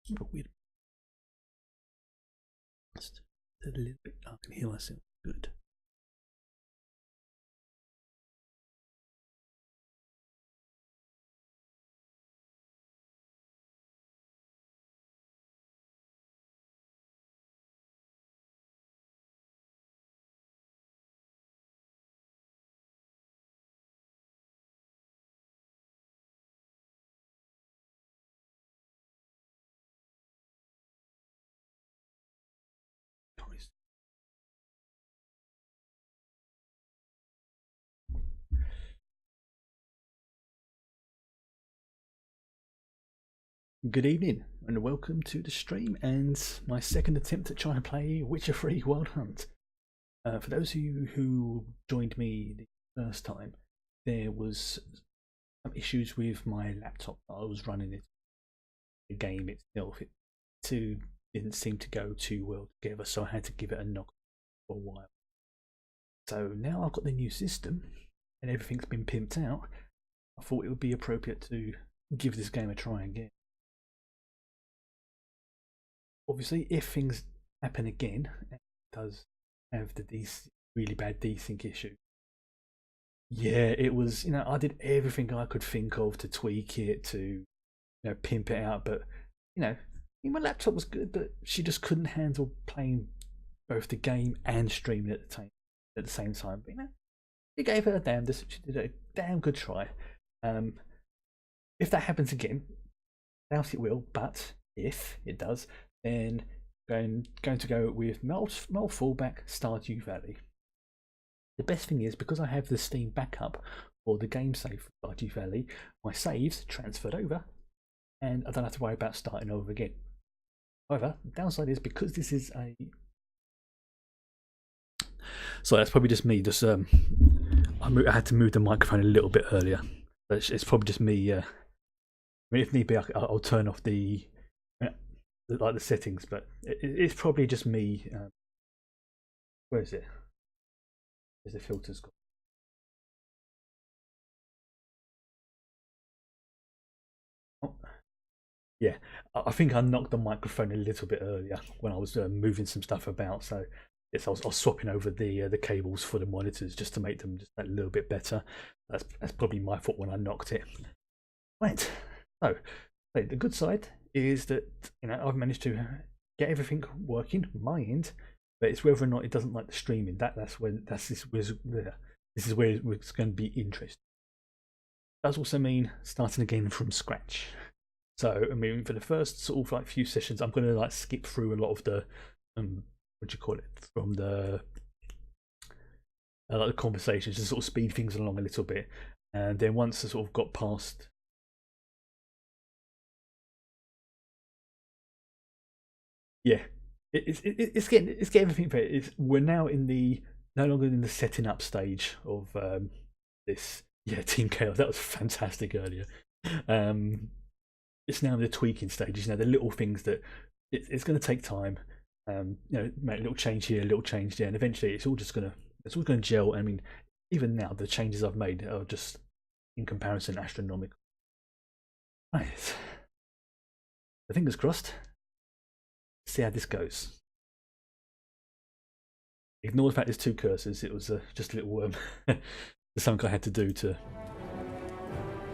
Super weird. Just a little bit. I can hear myself. Good. Nice. Good evening and welcome to the stream and my second attempt at trying to play Witcher 3 Wild Hunt. For those of you who joined me the first time, there was some issues with my laptop that I was running it. The game itself, it too didn't seem to go too well together, so I had to give it a knock for a while. So now I've got the new system and everything's been pimped out. I thought it would be appropriate to give this game a try again. Obviously, if things happen again, it does have the really bad desync issue. Yeah, it was, I did everything I could think of to tweak it, to, pimp it out, but, my laptop was good, but she just couldn't handle playing both the game and streaming at the same time. But, she gave her she did a damn good try. If that happens again, I doubt it will, but if it does, then I'm going to go with Mel Fallback Stardew Valley. The best thing is, because I have the Steam backup for the game save for Stardew Valley, my saves transferred over and I don't have to worry about starting over again. However, the downside is, because this is a... So that's probably just me, just I had to move the microphone a little bit earlier. It's probably just me, if need be, I'll turn off the settings, but it's probably just me. Where is it? Where's the filters gone? Oh, yeah, I think I knocked the microphone a little bit earlier when I was moving some stuff about. So yes, I was swapping over the cables for the monitors just to make them just a little bit better. That's probably my fault when I knocked it. Right. So the good side is that I've managed to get everything working my end, but it's whether or not it doesn't like the streaming. This is where it's going to be interesting. It does also mean starting again from scratch. So for the first sort of few sessions, I'm going to skip through a lot of the what do you call it, from the the conversations, to sort of speed things along a little bit, and then once I sort of got past. Yeah, it's getting everything better. We're now no longer in the setting up stage of this. Yeah, Team Chaos, that was fantastic earlier. It's now in the tweaking stages. The little things that it's going to take time. Make a little change here, a little change there, and eventually it's all going to gel. Even now the changes I've made are just, in comparison, astronomical. Right, the fingers crossed. See how this goes. Ignore the fact there's two cursors. It was just a little something I had to do to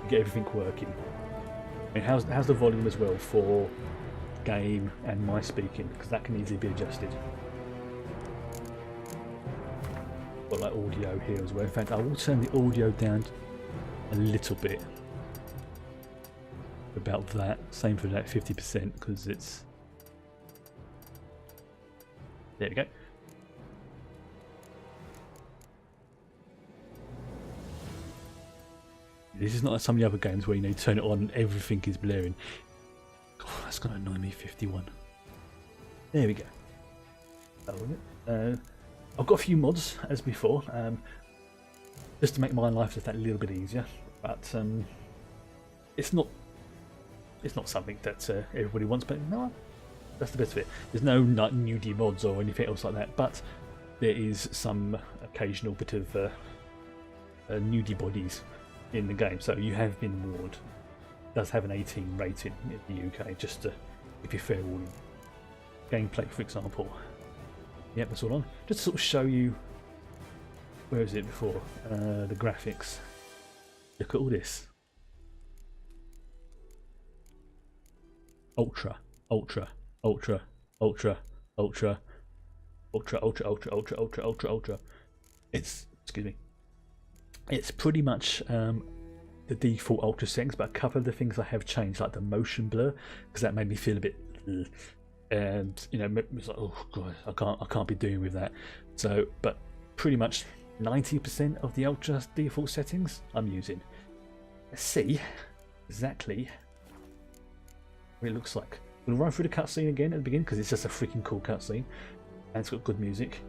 get everything working. How's the volume as well for game and my speaking, because that can easily be adjusted. Got audio here as well. In fact, I will turn the audio down a little bit, about that. Same for that 50%, because it's... There we go. This is not like some of the other games where you turn it on and everything is blaring. God, that's going to annoy me. 51. There we go. I've got a few mods as before, just to make my life just that little bit easier. But it's not something that everybody wants. But no, that's the best of it. There's no nudie mods or anything else like that. But there is some occasional bit of nudie bodies in the game. So you have been warned. It does have an 18 rating in the UK, just to if you fair warning. Gameplay, for example. Yep, that's all on. Just to sort of show you, where is it before? The graphics. Look at all this. Ultra, ultra, ultra, ultra, ultra, ultra, ultra, ultra, ultra, ultra, ultra, ultra. It's, excuse me. It's pretty much the default ultra settings, but a couple of the things I have changed, like the motion blur, because that made me feel a bit, and you know, it's like, oh god, I can't be doing with that. So, but pretty much 90% of the ultra default settings I'm using. Let's see exactly what it looks like. I'm gonna run through the cutscene again at the beginning because it's just a freaking cool cutscene and it's got good music.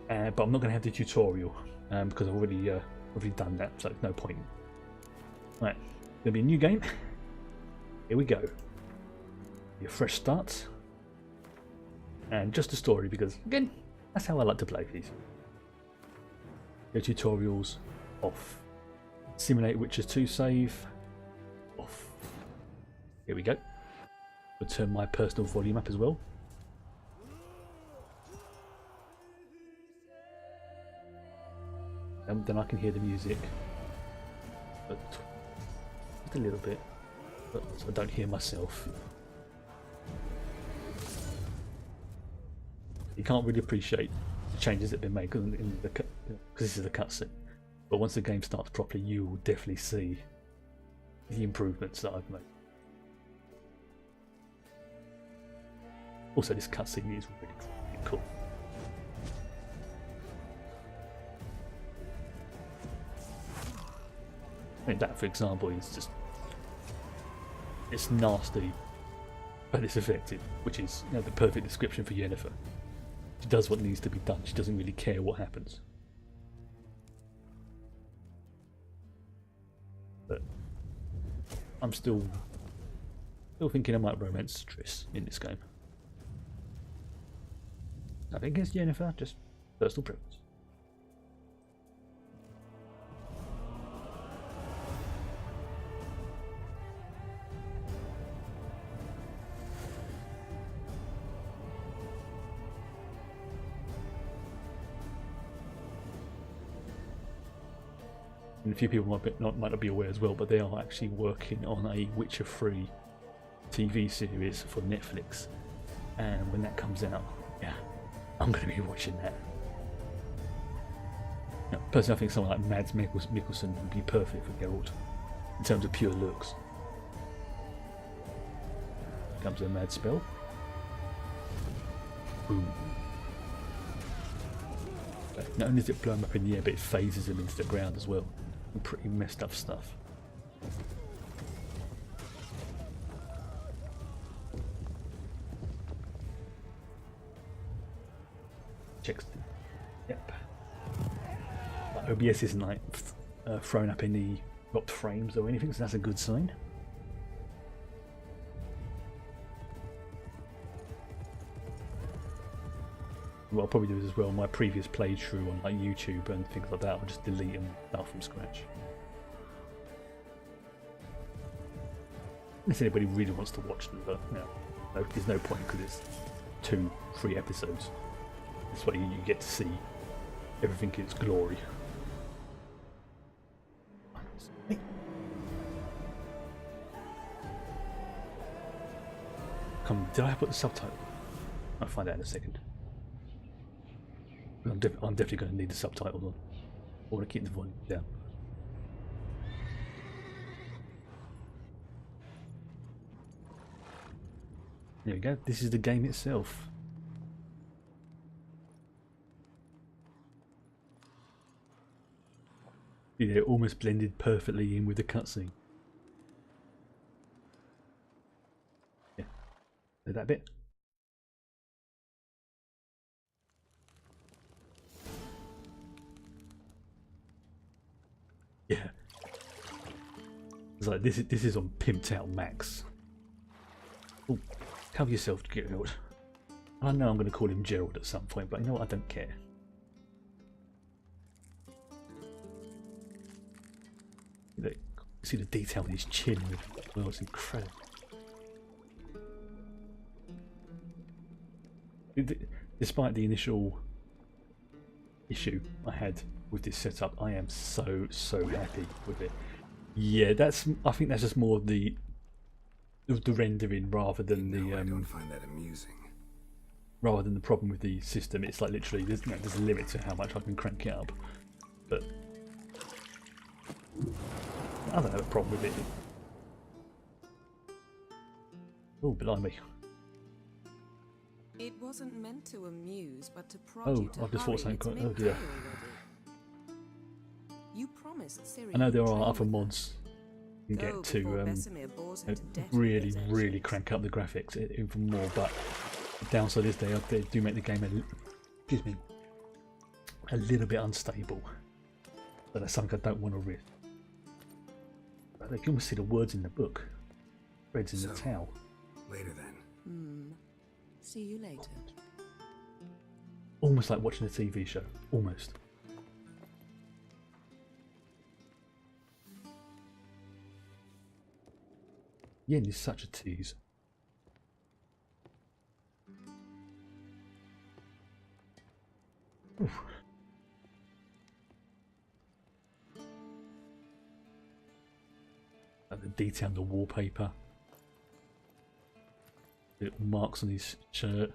But I'm not gonna have the tutorial because I've already done that, so there's no point. Right, gonna be a new game. Here we go. Be a fresh start. And just a story because again, that's how I like to play these. Go tutorials off. Simulate Witcher 2 save off. Here we go. I'll turn my personal volume up as well. And then I can hear the music. But just a little bit. But I don't hear myself. You can't really appreciate the changes that have been made because this is a cutscene. But once the game starts properly, you will definitely see the improvements that I've made. Also, this cutscene is really cool. I mean, that, for example, is just, it's nasty, but it's effective, which is, you know, the perfect description for Yennefer. She does what needs to be done. She doesn't really care what happens. But I'm still thinking I might romance Triss in this game. Nothing against Yennefer, just personal preference. And a few people might not be aware as well, but they are actually working on a Witcher 3 TV series for Netflix. And when that comes out, yeah, I'm going to be watching that. Now, personally, I think someone like Mads Mikkelsen would be perfect for Geralt in terms of pure looks. Comes a mad spell. Boom. Not only does it blow him up in the air, but it phases him into the ground as well. And pretty messed up stuff. Checks. Yep. Like OBS isn't like thrown up in the locked frames or anything, so that's a good sign. What I'll probably do is as well, my previous playthrough on like YouTube and things like that, I'll just delete and start from scratch. Unless anybody really wants to watch them, but you know, there's no point because it's 2-3 episodes. This way you get to see everything in its glory. Come, did I put the subtitle? I'll find out in a second. I'm definitely going to need the subtitles on. I want to keep the volume down. There we go. This is the game itself. Yeah, it almost blended perfectly in with the cutscene. Yeah, that bit. Yeah, it's like this is on pimped out max. Oh, cover yourself, Geralt. I know I'm going to call him Gerald at some point, but you know what? I don't care. See the detail in his chin. Well, it's incredible. despite the initial issue I had with this setup, I am so happy with it. Yeah, I think that's just more of the rendering rather than the I don't find that amusing. rather than the problem with the system. It's like literally there's a limit to how much I can crank it up, but I don't have a problem with it. Oh, blimey. It wasn't meant to amuse, but to prod you to I've just thought hurry. something It's quite. Oh dear. midday already. You promised Ciri I know there you'd are train other with her. mods you can Go get to before Vesemir bores her to death with really exertions. crank up the graphics even more, but the downside is they do make the game a little bit unstable. But that's something I don't want to risk. But you can almost see the words in the book. Threads in the towel. Later then. See you later. Almost like watching a TV show. Almost. Yen is such a tease. Oof. Like the detail on the wallpaper. Little marks on his shirt.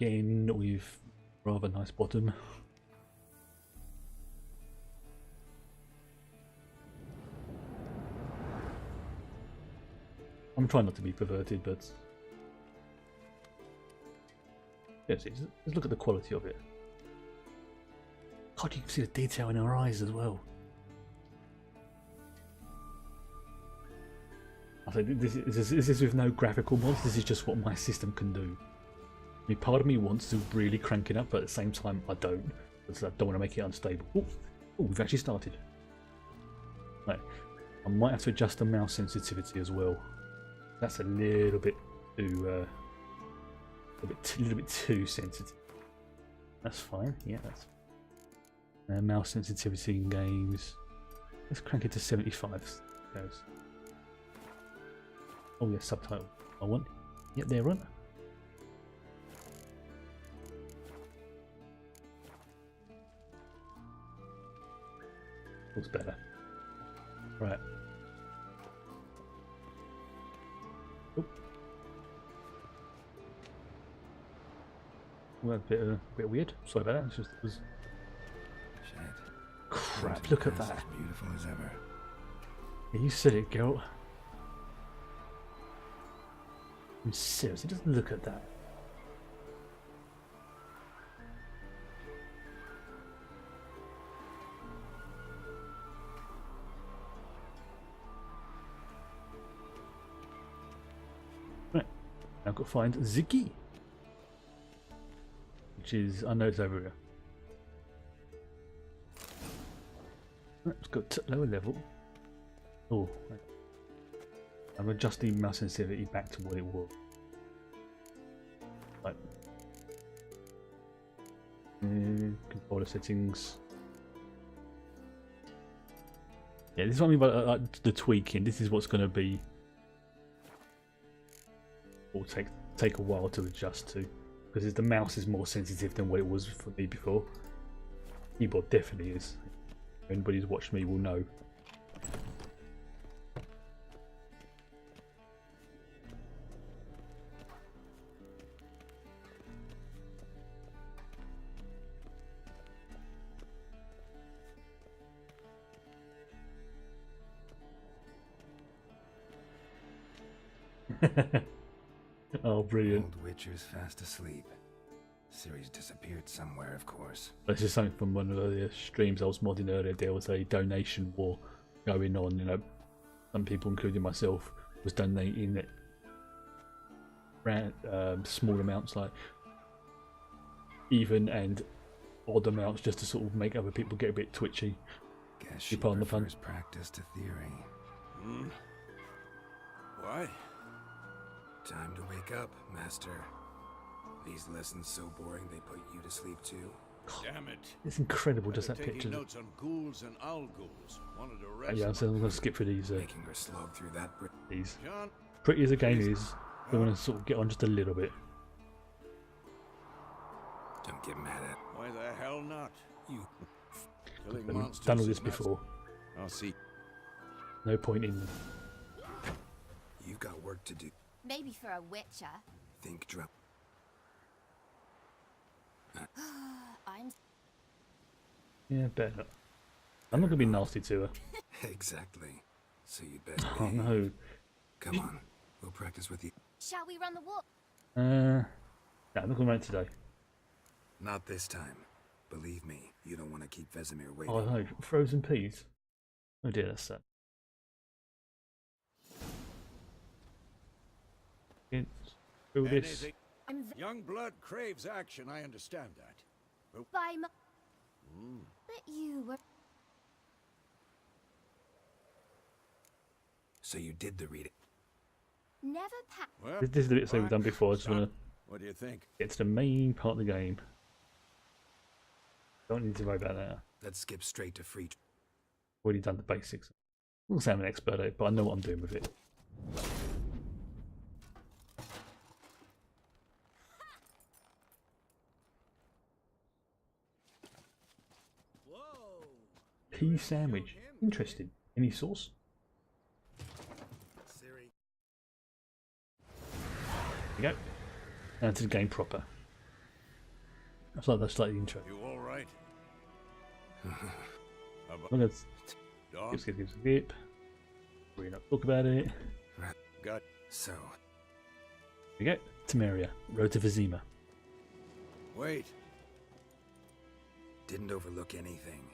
Again with rather nice bottom. I'm trying not to be perverted, but yes, just look at the quality of it. God, you can see the detail in her eyes as well. I think this is with no graphical mods. This is just what my system can do. I mean, part of me wants to really crank it up, but at the same time, I don't, because I don't want to make it unstable. Oh, we've actually started. Right, I might have to adjust the mouse sensitivity as well. That's a little bit too, a little bit too sensitive. That's fine. Yeah, that's mouse sensitivity in games. Let's crank it to 75. Goes. Oh yeah, subtitle. I want. Yep, there, run. Looks better. Right. Well, a bit weird. Sorry about that. It's just, it was. Shit. Crap! Look at that. As beautiful as ever. Yeah, you said it, girl. I'm serious. Just look at that. Right. Now I've got to find Ziggy. Which is, I know it's over here. Let's go to lower level. Oh, I'm adjusting mouse sensitivity back to what it was. Right. Controller settings. Yeah, this is what I mean by the tweaking. This is what's going to be, will take a while to adjust to. Because the mouse is more sensitive than what it was for me before. Keyboard definitely is. Anybody who's watched me will know. Oh, brilliant. Old Witcher's fast asleep. Ciri's disappeared somewhere, of course. This is something from one of the streams I was modding earlier. There was a donation war going on. You know, some people, including myself, was donating it small amounts, like even and odd amounts, just to sort of make other people get a bit twitchy. Guess she pardon the pun. prefers practice to theory. Why? Time to wake up, Master. These lessons so boring they put you to sleep too. Damn it. It's incredible, just that Taking picture. notes on ghouls and owl ghouls. Wanted to rest. Yeah, so I'm going to skip through these. Making her slog through that These. John, Pretty as the game is, I want to sort of get on just a little bit. Don't get mad at Why the hell not? you. Killing I've monsters done all is this not- before. I'll see. No point in. You've got work to do. Maybe for a witcher. Think drop. I'm Yeah, better not. I'm not gonna be nasty to her. Exactly. So you'd best Oh be. no. Come on. We'll practice with you. Shall we run the walk? No, I'm not gonna run it today. Not this time. Believe me, you don't want to keep Vesemir waiting. Oh no, frozen peas. Oh dear, that's sad. It's through this. Anything- I'm Young blood craves action, I understand that. by my... But you were... So you did the reading. Never packed... Well, This is the bit so we've done before. I just want to what do you think? get to the main part of the game. Don't need to worry about that. Let's skip straight to free. Already done the basics. I'm not saying I'm an expert at it, but I know what I'm doing with it. Pea sandwich. Interesting. Any sauce? Siri. There you go. Now to the game proper. I thought that's like the intro. You all right? I'm gonna Don? skip. We're not talk about it. Got So, There you go. Temeria. Road to Vizima. wait. didn't overlook anything.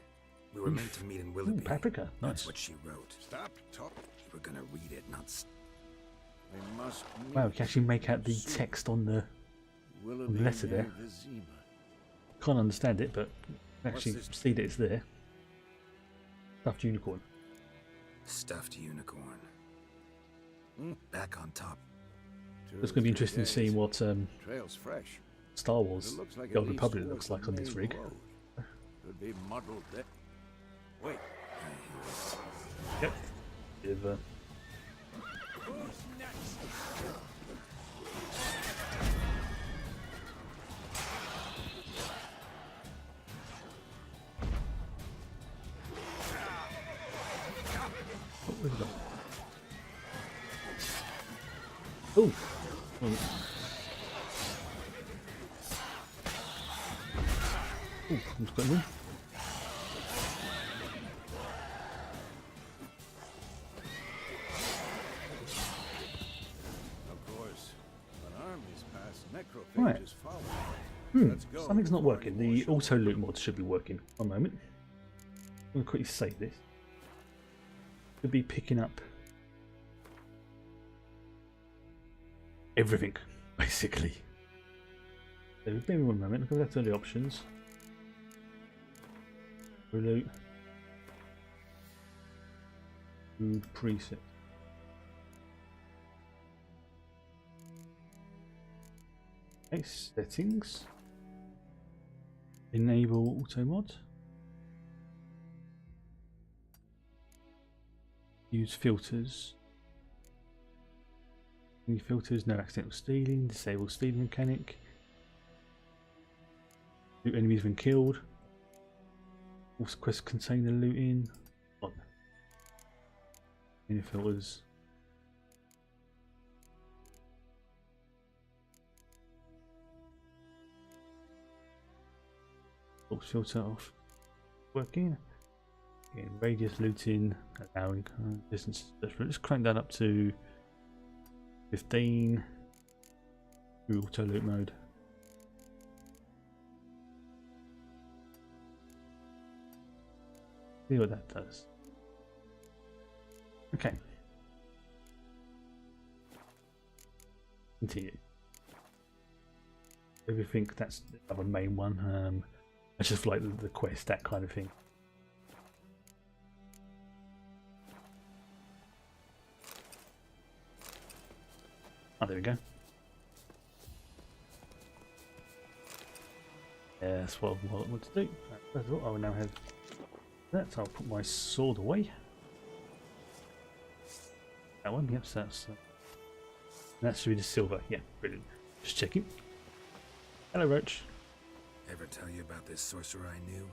We were meant to meet in Ooh, Willoughby. paprika. That's Nice. what she wrote. Stop talking. You were gonna read it, not. We must meet. Wow, we can actually make out the text on the. Willoughby letter there. near Vizima. Can't understand it, but actually this? see that it's there. Stuffed unicorn. Stuffed unicorn. Back on top. It's going to be interesting seeing what Trail's fresh. Star It Wars looks like The Old it leads Republic towards looks the like on this main rig. road. Could be muddled there. Wait. Yep. Bit of, what was that? Oh! Oh, that's quite good. Of course. An army's past necrophages Right. follow. Hmm, Let's go. something's not before working. any more The shows auto up. loot mod should be working. One moment. I'm going to quickly save this. Should be picking up everything, basically. So give me one moment. Go back to the options. Loot. Food preset. Okay, settings. Enable auto mod. Use filters. Any filters, no accidental stealing, disable stealing mechanic. Loot enemies when killed. Also quest container looting. On. Any filters. Force filter off. Working. Again, radius looting, allowing distance. Let's crank that up to 15 through auto loot mode. See what that does. Okay. Continue. Everything that's the other main one. It's just like the quest, that kind of thing. Oh, there we go. Yeah, that's what I want to do. First of all, I will now have that. I'll put my sword away. That one, yep, so that's should be the silver. Yeah, brilliant. Just checking. Hello, Roach. Ever tell you about this sorcerer I knew?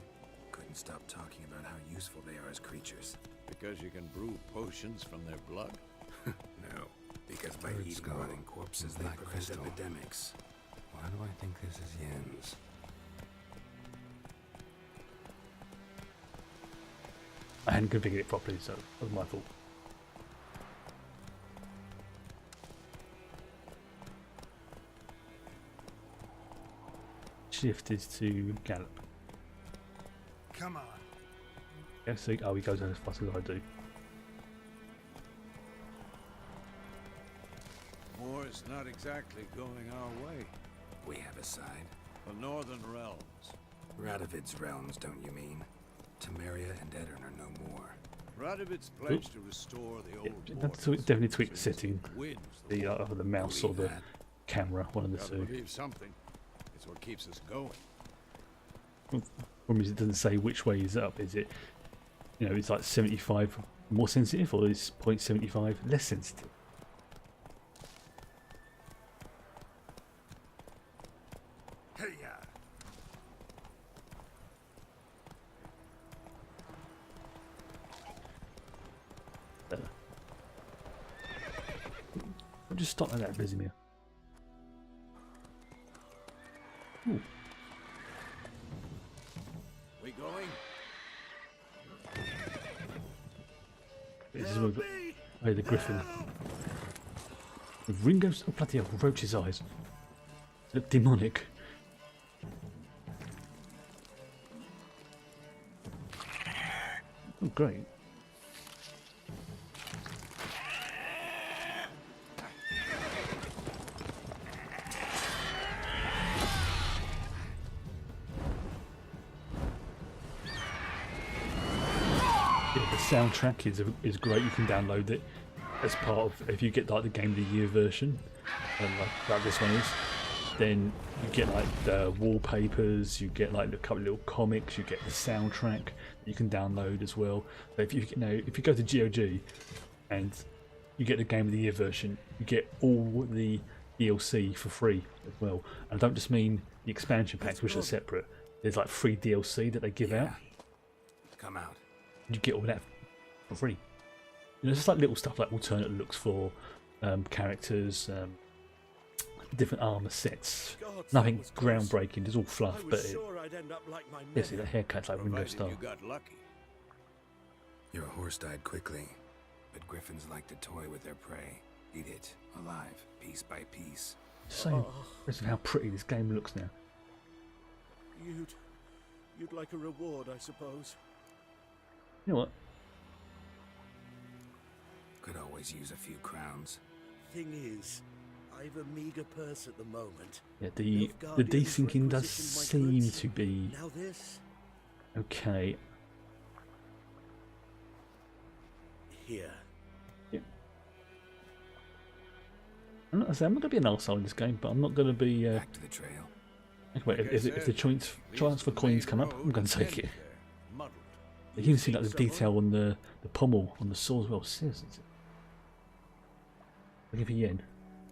Couldn't stop talking about how useful they are as creatures. Because you can brew potions from their blood? No, because by Bird eating skull, rotting corpses they black prevent crystal. epidemics. Why do I think this is Yen's? I hadn't configured it properly, so that was my fault. Shift is to gallop. Come on. Yeah, so oh, he goes as fast as I do. War is not exactly going our way. We have a side. The Northern Realms. Radovid's realms, don't you mean? Temeria and Edirn are no more. Radovid's pledged to restore the old Yeah, borders. definitely tweak the so he setting. wins The war. the mouse or Believe the that? camera, one of the Gotta two. believe something. It's what keeps us going. Problem is, it doesn't say which way is up. Is it, you know, it's like 75 more sensitive, or is 0.75 less sensitive? Hey, I'll just stop like that, Vesemir. Ooh. We going? This is where oh, the griffin. With Ringo's, oh bloody hell, Roach's eyes. They look demonic. Oh, great. Yeah, the soundtrack is great. You can download it as part of, if you get like the Game of the Year version, and like this one is, then you get like the wallpapers, you get like a couple of little comics, you get the soundtrack that you can download as well. So if you know, if you go to GOG and you get the Game of the Year version, you get all the DLC for free as well. And I don't just mean the expansion packs, which are separate. There's like free DLC that they give out. Come out. You get all that for free. You know, it's just like little stuff like alternate looks for characters, different armor sets. God, Nothing that was close. groundbreaking, it's all fluff, I but was it, sure I'd end up like my yeah, see men. that haircut's like Ringo Provided Starr. you got lucky. Your horse died quickly, but griffins like to toy with their prey. Eat it, alive, piece by piece. So impressive how pretty this game looks now. You'd like a reward, I suppose. You know what? Could always use a few crowns. Thing is, I've a meager purse at the moment. Yeah, the Nilfgaardians desyncing does requisitioned my seem goods. to be Now this okay. here. I'm not going to be an arsehole in this game, but I'm not going to be. Back to the trail. Wait, if the chance for coins come up, I'm going to take it. You can see like the detail on the pommel on the sword as well. Seriously. Looking for yen.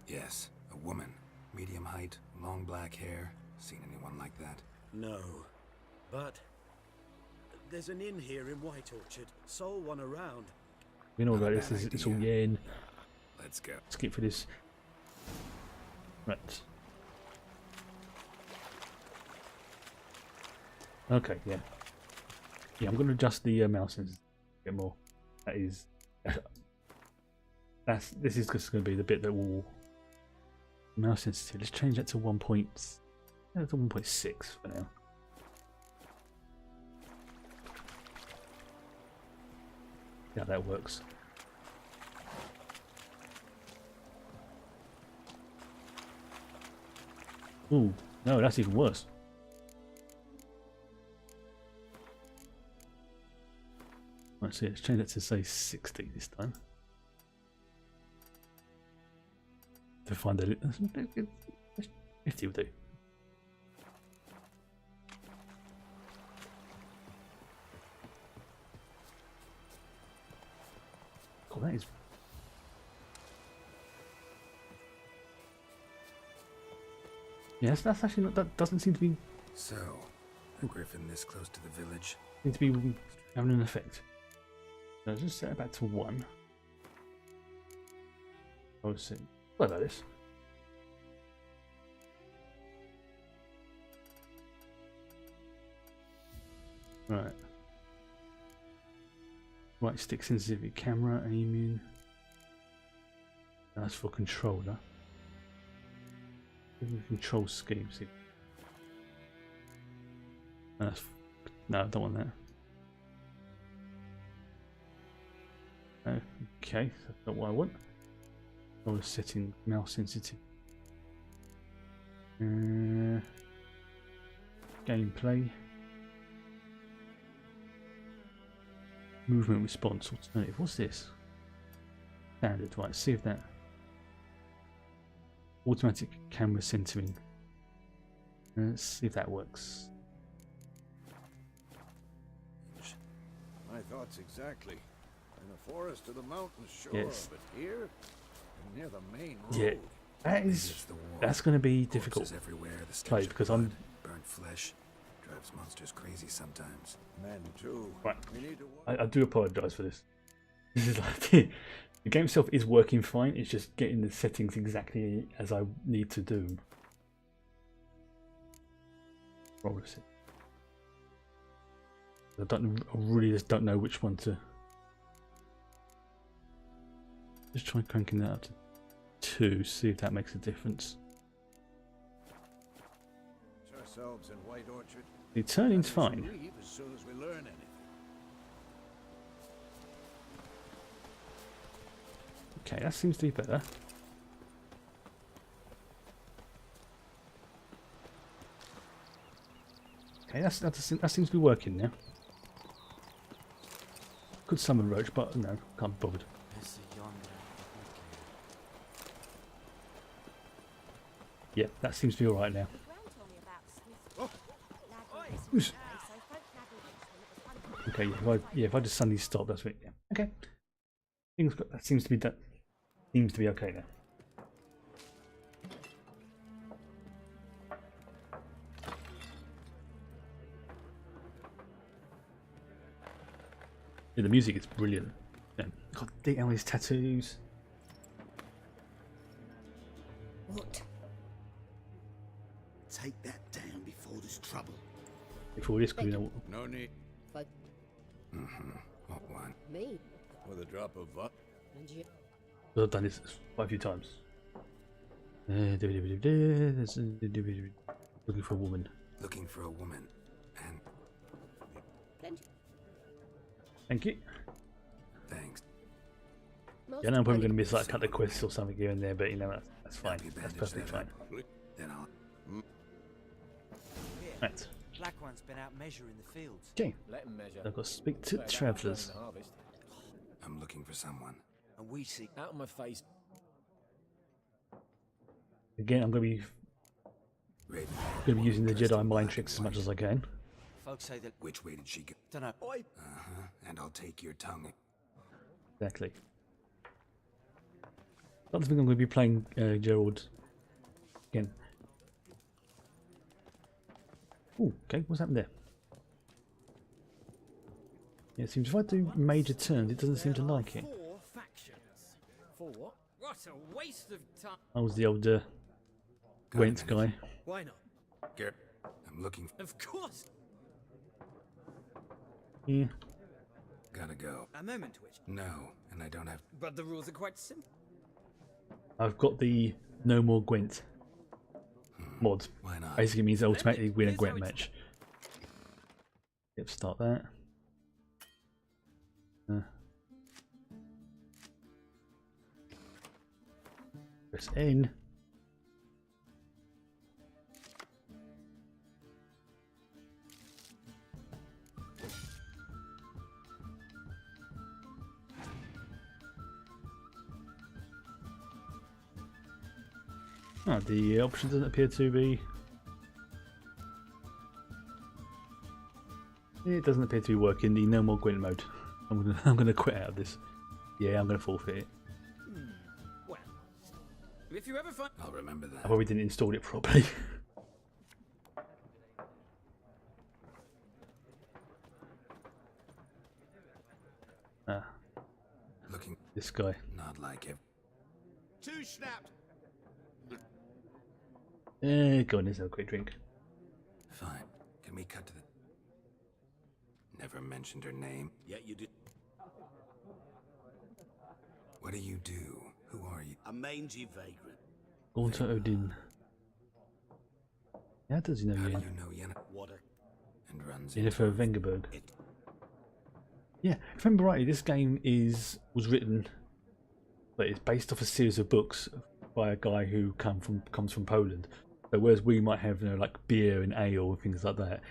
Yes, a woman. Medium height, long black hair. Seen anyone like that? No, but there's an inn here in White Orchard. Sole one around. We know Not a about this. bad It's all idea. yen. Let's go. Skip for this. Right. Okay, yeah. Yeah, I'm going to adjust the mouse and get more. That is... This is just going to be the bit that will... Mouse sensitivity. Let's change that to 1. To 1.6 for now. Yeah, that works. Ooh, no, that's even worse. Let's see, let's change that to say 60 this time. To find that 50 will do. God, that is. Yes, that's actually not, that doesn't seem to be So, a griffin this close to the village? Seems to be having an effect. So let's just set it back to 1. Oh, see. What about this? Right. Right stick sensitivity, camera, aiming. That's for controller. Control schemes. That's, no, I don't want that. Okay, that's not what I want. I was setting mouse sensitive. Gameplay. Movement response alternative. What's this? Standard. Right, see if that. Automatic camera centering. Let's see if that works. My thoughts exactly. In the forest or the mountains, sure, Yes. but here, near the main road. Yeah, that Maybe is. it's the war. That's going to be difficult. Corpses everywhere, the stench play of because blood, I'm. burnt flesh drives monsters crazy sometimes. Men too. Right. We need to. I do apologise for this. This is like the game itself is working fine. It's just getting the settings exactly as I need to do. Roll this in. I really just don't know which one to. Just try cranking that up to 2. See if that makes a difference. Ourselves in White Orchard. The turning's And we fine. should leave as soon as we learn anything. Okay, that seems to be better. Okay, that seems to be working now. Could summon Roach, but no, can't be bothered. Yeah, that seems to be alright now. Oops. Okay, if I just suddenly stop, that's it. Yeah. Okay. That seems to be okay now. Yeah, the music is brilliant. Yeah. God, detail on his tattoos. What? Take that down before there's trouble. Before this, because No need What one? Me? with a drop of vodka. And you? I've done this quite a few times. Looking for a woman. Looking for a woman. And Plenty. Thank you. thanks. Most Yeah, I know I'm probably plenty. going to miss like a couple of quests or something here and there, but you know that's fine. Help you That's bandage perfectly that fine. up. Then I'll Right. Black One's been out measuring the fields. Okay. Let him measure. I've got to speak to travellers. I'm looking for someone. And we see Out of my face. Again, I'm going to be using the Jedi mind tricks as much as I can. folks say that. Which way did she go? Dunno. Uh-huh. And I'll take your tongue. Exactly. I don't think I'm going to be playing Gerald again. Ooh, okay, what's happened there? Yeah, it seems if I do major turns, it doesn't seem to like it. 4 factions. For what? What a waste of time. I was the old Gwent guy. Why not? Garrett, I'm looking for... Of course. Yeah. Gotta go. A moment, Twitch. No, and I don't have... But the rules are quite simple. I've got the No More Gwent mod. Why not? Basically means I automatically win a Here's Gwent how it's- match. Yep, start that. Press N. Oh, the option doesn't appear to be. It doesn't appear to be working. The No More Gwent mode. I'm gonna quit out of this. Yeah, I'm gonna forfeit it. Well, if you ever find... I'll remember I that. probably didn't install it properly. This guy. Not like it. Two snaps. Go on, let's have a quick drink. Fine. Can we cut to the... Never mentioned her name. Yeah, you did. What do you do? Who are you? A mangy vagrant. Gaunter Odin. How does he know How do Yen? you know Yennefer What a... and runs Yennefer of into... Vengerberg. It... Yeah, if I remember rightly, this game was written, but it's based off a series of books by a guy who comes from Poland. So whereas we might have like beer and ale and things like that,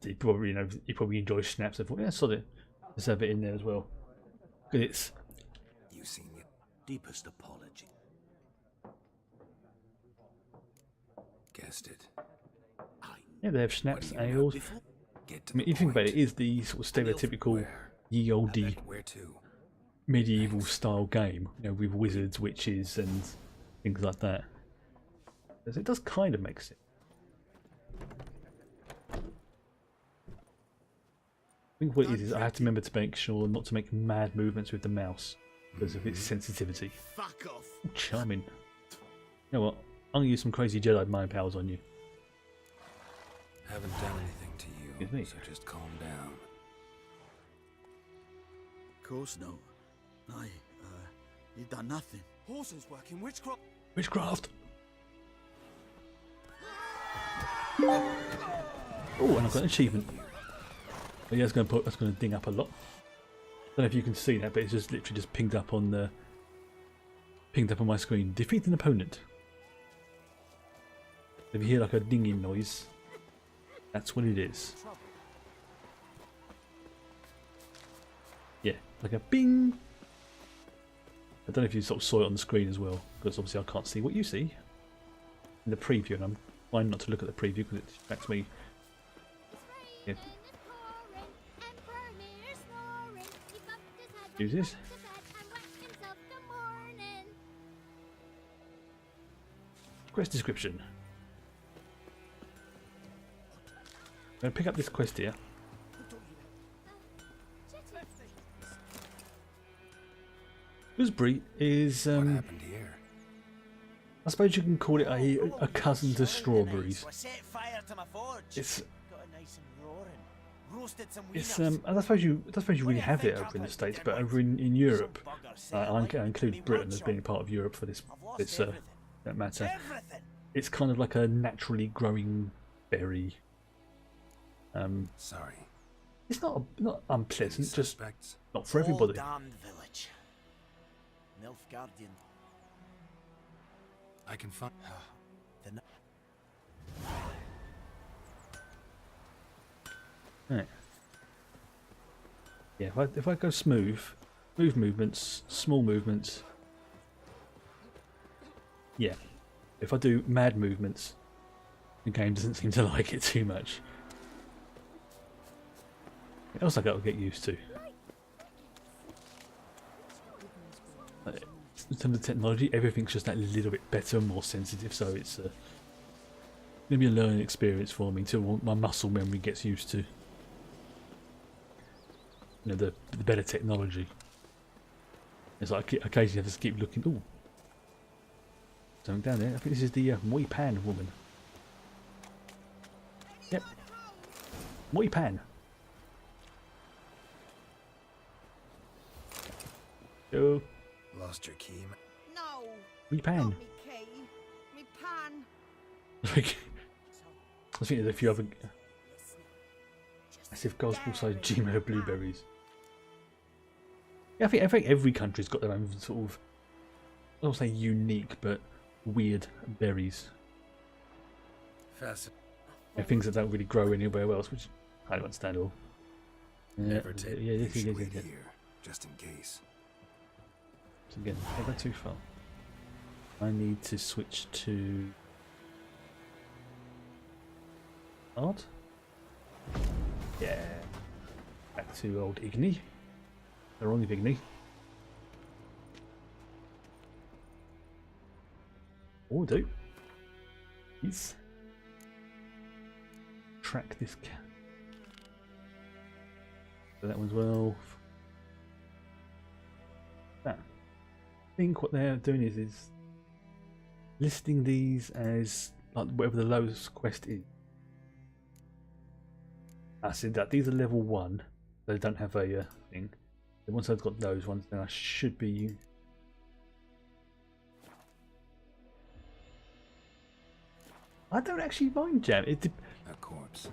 he probably he probably enjoys schnapps. I thought, yeah, solid. Let's have it in there as well. And it's You seen it? Deepest apology. Guessed it. yeah, they have schnapps, What do you know ales. Before... Get to I mean, the if you think about it, point. it is the sort of stereotypical Where? ye olde Where to? medieval style game, with wizards, witches, and things like that. It does kind of make sense. I think what it is I have to remember to make sure not to make mad movements with the mouse because of its sensitivity. Fuck off. Ooh, charming. You know what? I'm gonna use some crazy Jedi mind powers on you. Haven't done anything to Excuse me. you, so just calm down. Of course no. You've done nothing. Horses working witchcraft. Witchcraft! Oh, and I've got an achievement. Oh, yeah, that's gonna ding up a lot. Don't know if you can see that, but it's just literally just pinged up on my screen. Defeat an opponent. If you hear like a dinging noise, that's what it is. Yeah, like a bing. I don't know if you sort of saw it on the screen as well, because obviously I can't see what you see in the preview, and I'm trying not to look at the preview because it distracts me. Yeah. Use this. Quest description. I'm going to pick up this quest here. Gooseberry is, What happened here? I suppose you can call it a cousin to strawberries. I set fire to my forge. It's Got it nice and roaring. Roasted some It's wieners. I suppose you really have it over in the States, but over in Europe, I include Britain as being part of Europe for this that matter. Everything. It's kind of like a naturally growing berry. Sorry. It's not unpleasant, just Suspects? not for Whole everybody. damned village. Nilfgaardian. I can find... Right. Yeah, if I go smooth movements, small movements. Yeah. If I do mad movements, the game doesn't seem to like it too much. What else I got to get used to? In terms of technology, everything's just that little bit better and more sensitive, so it's going to be a learning experience for me until my muscle memory gets used to the better technology. It's like I occasionally have to keep looking. Ooh, something down there. I think this is the Moi Pan woman. Yep, Moi Pan. Go. Lost your key. No. Moi Pan. Not me key. Me pan. I think there's a few other massive gospel-sized Gmail blueberries. Yeah, I think every country's got their own sort of, I don't say unique, but weird berries. Fast. And things that don't really grow anywhere else, which I don't understand all. Never take. Yeah, You this should is wait it. here, just in case. So again, I go too far. I need to switch to art. Yeah, back to old Igni. They're only Igni. Or do. Please track this cat. So that one's well. that. I think what they're doing is listing these as like whatever the lowest quest is. I said that these are level 1. They don't have a thing. And once I've got those ones, then I should be. I don't actually mind jam. A corpse.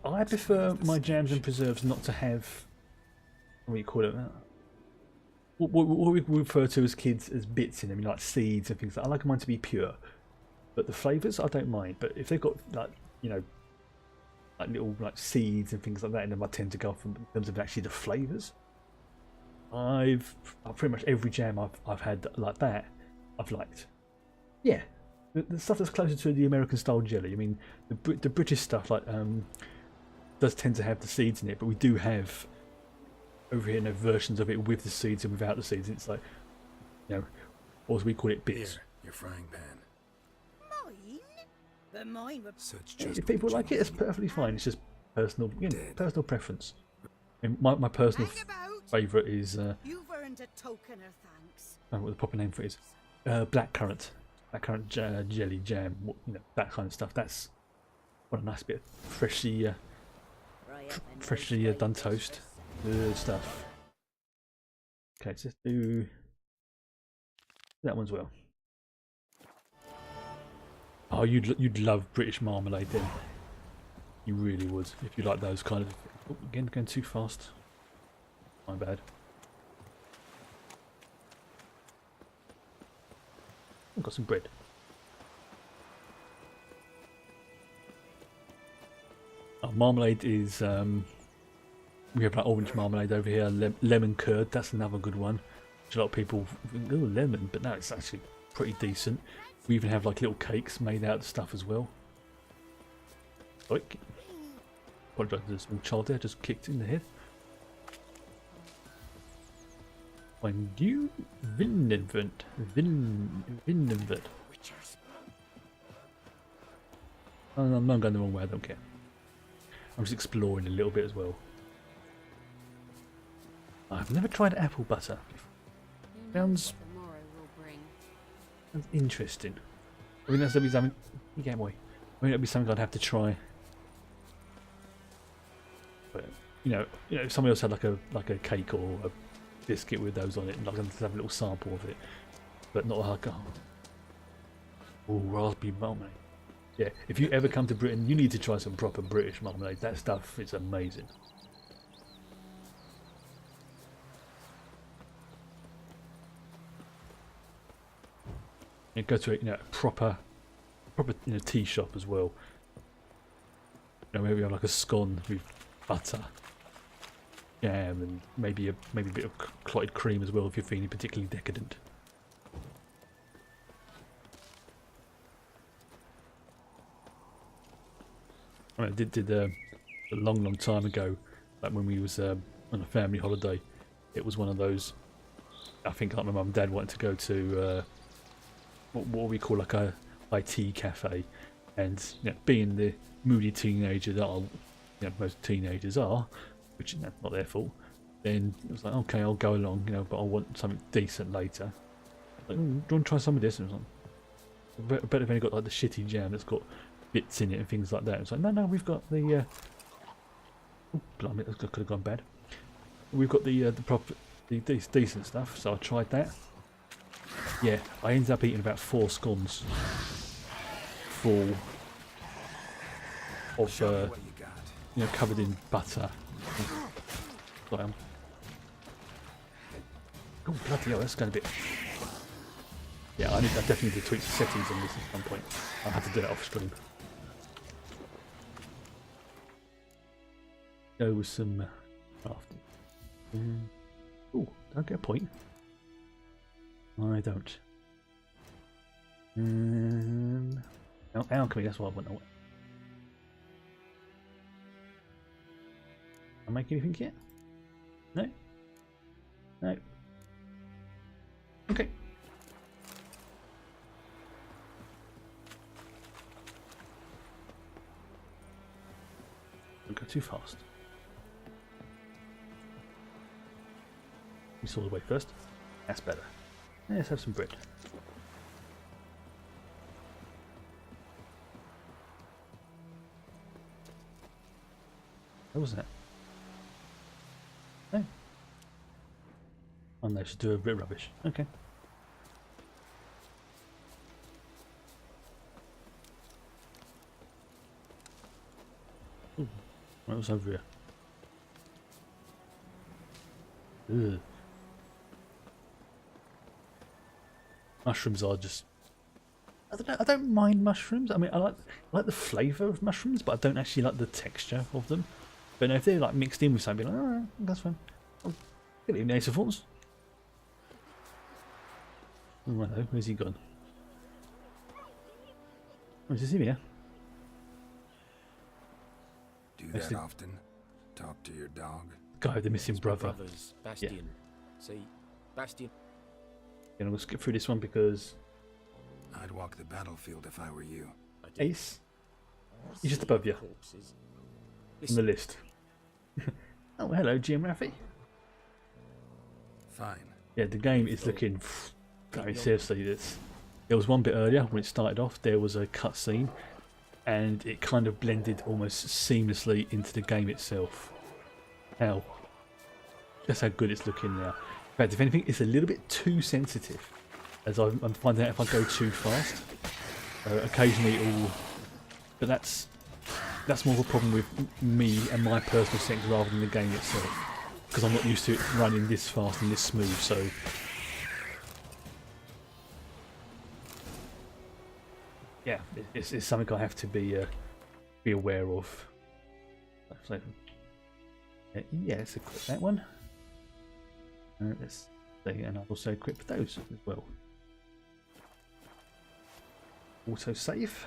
I prefer my jams and preserves not to have. What do you call it? What we refer to as kids as bits in them, like seeds and things. I like mine to be pure, but the flavours I don't mind. But if they've got like like little like seeds and things like that in them, I tend to go from in terms of actually the flavours. I've pretty much every jam I've had like that I've liked. Yeah, the stuff that's closer to the American style jelly. I mean, the British stuff like does tend to have the seeds in it, but we do have over here versions of it with the seeds and without the seeds. It's like, or as we call it, bits. Here, your frying pan. Mine? But mine were... Such Yeah, just if people like it, it's perfectly fine. It's just personal, personal preference. I mean, my personal favourite is You've earned a token of thanks. I don't know what the proper name for it is. Blackcurrant. Blackcurrant jelly jam. That kind of stuff. That's what a nice bit of freshly done toast. Good stuff. Okay, let's just do that one as well. Oh, you'd love British marmalade then. You really would if you like those kind of. Oh, again, going too fast. My bad. I've got some bread. Marmalade is we have like orange marmalade over here, lemon curd, that's another good one, which a lot of people think, oh, lemon, but no, it's actually pretty decent. We even have like little cakes made out of stuff as well. Apologise to the small child there, just kicked in the head. When you Vindenvent. Oh, no, I'm not going the wrong way, I don't care. I'm just exploring a little bit as well. I've never tried apple butter. Sounds interesting. I mean, that's something. You get away. I mean, that'd be something I'd have to try. But if somebody else had like a cake or a biscuit with those on it, and like to have a little sample of it, but not like raspberry marmalade. Yeah, if you ever come to Britain, you need to try some proper British marmalade. That stuff is amazing. You go to a proper tea shop as well. Maybe have like a scone with butter, jam, and maybe a bit of clotted cream as well if you're feeling particularly decadent. I did a long time ago, like when we was on a family holiday. It was one of those. I think like my mum and dad wanted to go to what we call like a IT cafe, and being the moody teenager that most teenagers are, which not their fault. Then it was like, okay, I'll go along, but I want something decent later. Like, do you want to try some of this? And I was like, I bet if only got like the shitty jam that's got bits in it and things like that. It's like, no, we've got the. Oh, blimey, that could have gone bad. We've got the proper, the decent stuff. So I tried that. Yeah, I ended up eating about 4 scones full of covered in butter. Oh bloody hell, that's going to be. Yeah, I definitely need to tweak the settings on this at some point. I'll have to do that off stream. Go with some crafting. Oh, don't get a point. I don't. Alchemy, that's what I want. Am I making anything yet? No? No. Okay. Don't go too fast. You saw the way first. That's better. Let's have some bread. What was that? No. Oh no, should do a bit of rubbish. Okay. Ooh, what was over here? Ugh. Mushrooms are just... I don't know, I don't mind mushrooms. I mean, I like the flavour of mushrooms, but I don't actually like the texture of them. But no, if they're like mixed in with something, like, alright, that's fine. Oh, good evening, Ace of Thorns. Oh, hello, where's he gone? Oh, is he here? Do that often? Talk to your dog? Guy with the missing brother. Brothers, Bastion. Yeah. See, Bastion. I'm going to skip through this one because... I'd walk the battlefield if I were you. Ace? He's just above you. On the list. Oh, hello, GM Rafi. Fine. Yeah, the game is looking... I mean, seriously, there was one bit earlier when it started off, there was a cutscene, and it kind of blended almost seamlessly into the game itself. Hell. That's how good it's looking now. In fact, if anything, it's a little bit too sensitive, as I'm finding out if I go too fast. Occasionally it will... But that's more of a problem with me and my personal settings rather than the game itself. Because I'm not used to it running this fast and this smooth, so... Yeah, it's something I have to be aware of. So, yeah, let's equip that one. Let's see, and I've also equipped those as well. Auto save.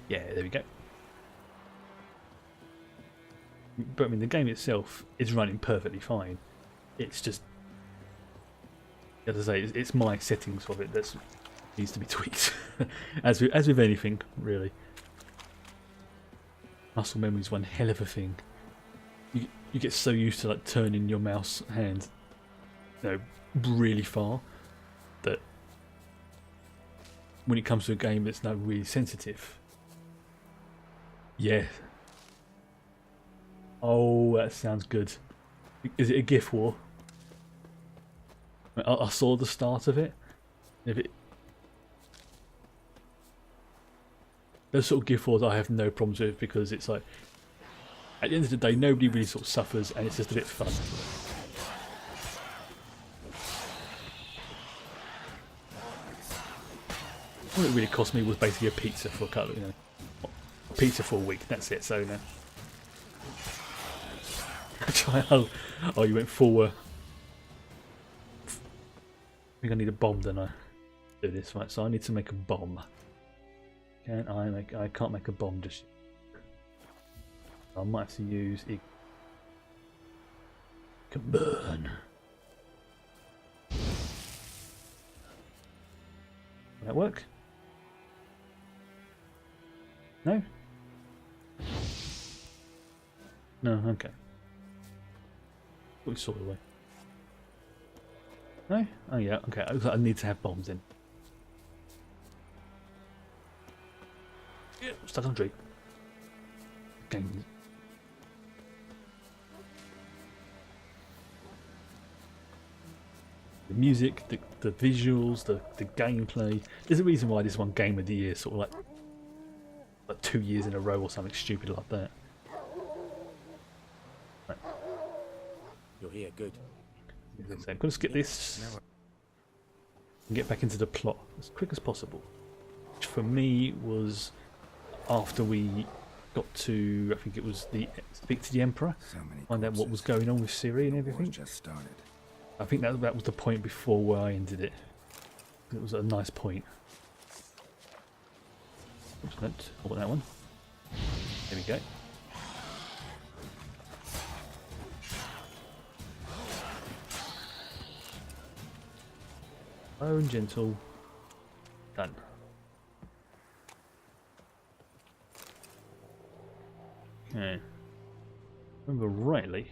Yeah, there we go. But I mean, the game itself is running perfectly fine. It's just, as I say, it's my settings of it that's needs to be tweaked. as with anything, really. Muscle memory is one hell of a thing. You get so used to like turning your mouse hand, you know, really far, that when it comes to a game that's not really sensitive, yeah. Oh, that sounds good. Is it a GIF war? I saw the start of it. If it, those sort of GIF wars I have no problems with, because it's like, at the end of the day, nobody really sort of suffers, and it's just a bit fun. All it really cost me was basically a pizza for a couple, you know, pizza for a week. That's it. So now, oh, you went full. I think I need a bomb, don't I? Do this right. So I need to make a bomb. Can I make? I can't make a bomb just yet. I might have to use it. Can burn. Will that work? No? No, okay. Put it sort of away. No? Oh yeah, okay. I need to have bombs in. Yeah, stuck on a tree. Okay. The music, the visuals, the gameplay. There's a reason why this one Game of the Year, sort of like 2 years in a row or something stupid like that. Right. You're here, good. So I'm going to skip this and get back into the plot as quick as possible. Which for me was after we got to, I think it was speak to the Emperor, find out what was going on with Ciri and everything. Just started. I think that was the point before where I ended it. It was a nice point. Oops, I want that one. There we go. Slow and gentle. Done. Okay. Remember rightly,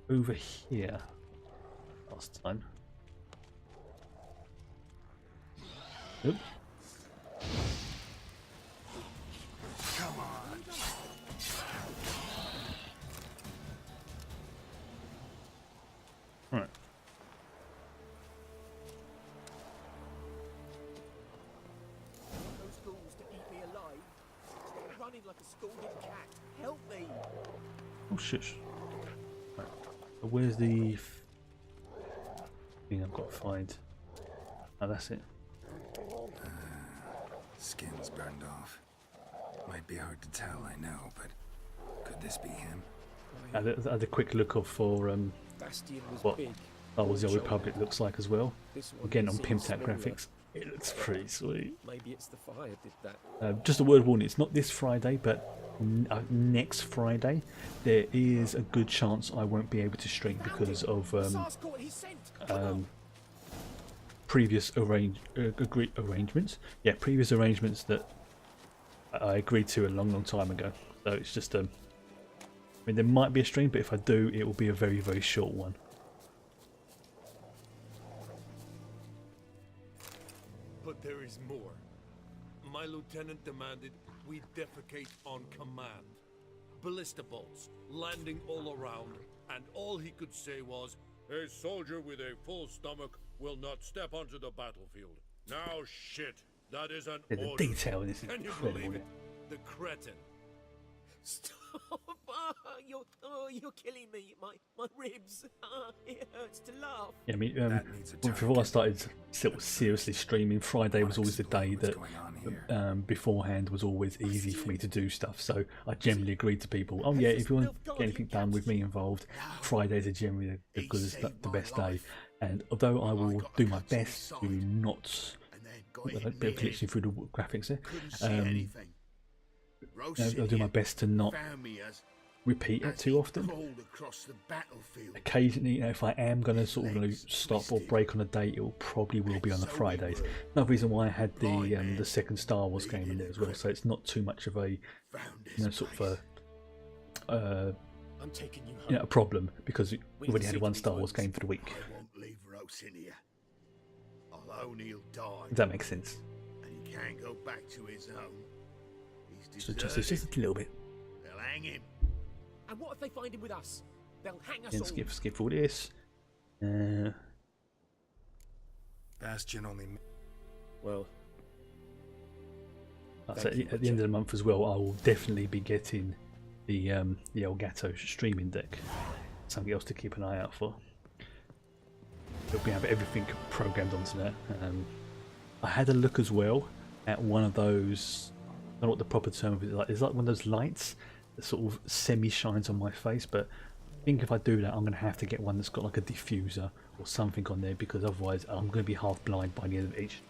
over here last time. Oop. Come on. Right. Those ghouls to eat me alive. Stop running like a scalded cat. Help me. Oh shit. Right. So where's the thing I've got to find? Oh, that's it. Skin's burned off. Might be hard to tell, I know, but could this be him? I had a quick look of for Bastion was what big. Star Wars: The Old Republic looks like as well. This one Again on seems pimped out smaller. graphics. It looks pretty sweet. Maybe it's the fire did that. Just a word of warning, it's not this Friday, but next Friday there is a good chance I won't be able to stream because of previous arrangements. Yeah, previous arrangements that I agreed to a long time ago. So it's just I mean, there might be a stream, but if I do, it will be a very, very short one. But there is more. My lieutenant demanded we defecate on command. Ballista bolts landing all around, and all he could say was, "A soldier with a full stomach will not step onto the battlefield." Now shit, that is an Yeah, the order. detail in this is Can you incredible. believe it? The cretin. Stop! You're killing me. My ribs. It hurts to laugh. Yeah, I mean, That needs a before I target. started sort of seriously streaming, Friday was always the day that What's going on here? beforehand was always easy for me to do stuff. So I generally agreed to people, oh yeah, if you want to get anything done with me involved, Fridays are generally the best day. And although I will do my best to not a bit of glitching through the graphics there, I'll do my best to not repeat it too often. Occasionally, you know, if I am going to sort of stop or break on a date, it will probably will be on the Fridays. Another reason why I had the second Star Wars game in there as well, so it's not too much of a sort of I'm taking you home. a problem because we already had one Star Wars game for the week. I won't leave Rose in here. Alone he'll die. If that makes sense. And he can't go back to his home. He's So deserted. just a little bit. They'll hang him. And what if they find him with us? They'll hang us Then all. skip all this. Bastion only. Well, So at the end of the month as well, I will definitely be getting the Elgato streaming deck. Something else to keep an eye out for. It'll be have everything programmed onto that. I had a look as well at one of those. I don't know what the proper term of it is. Like, it's like one of those lights that sort of semi shines on my face. But I think if I do that, I'm going to have to get one that's got like a diffuser or something on there, because otherwise I'm going to be half blind by the end of each.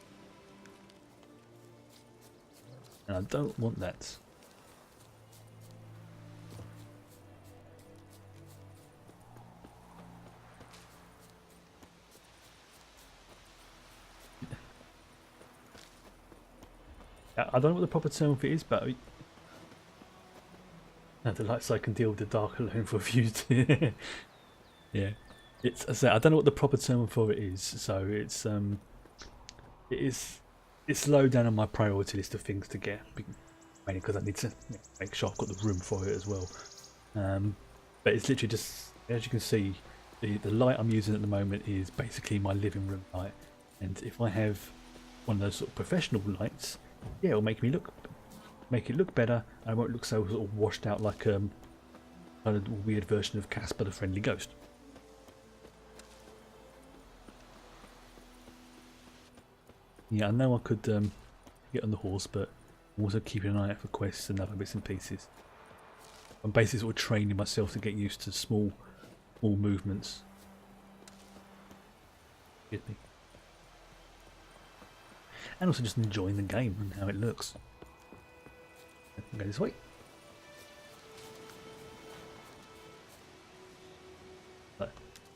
And I don't want that. I don't know what the proper term for it is, but the light so I can deal with the dark alone for a few. Yeah, it's. I don't know what the proper term for it is, so it's it's low down on my priority list of things to get, mainly because I need to make sure I've got the room for it as well. But it's literally just, as you can see, the light I'm using at the moment is basically my living room light, and if I have one of those sort of professional lights, yeah, it'll make it look better, and I won't look so sort of washed out like a weird version of Casper the Friendly Ghost. Yeah, I know I could get on the horse, but I'm also keeping an eye out for quests and other bits and pieces. I'm basically sort of training myself to get used to small movements. Excuse me. And also just enjoying the game and how it looks. Go this way.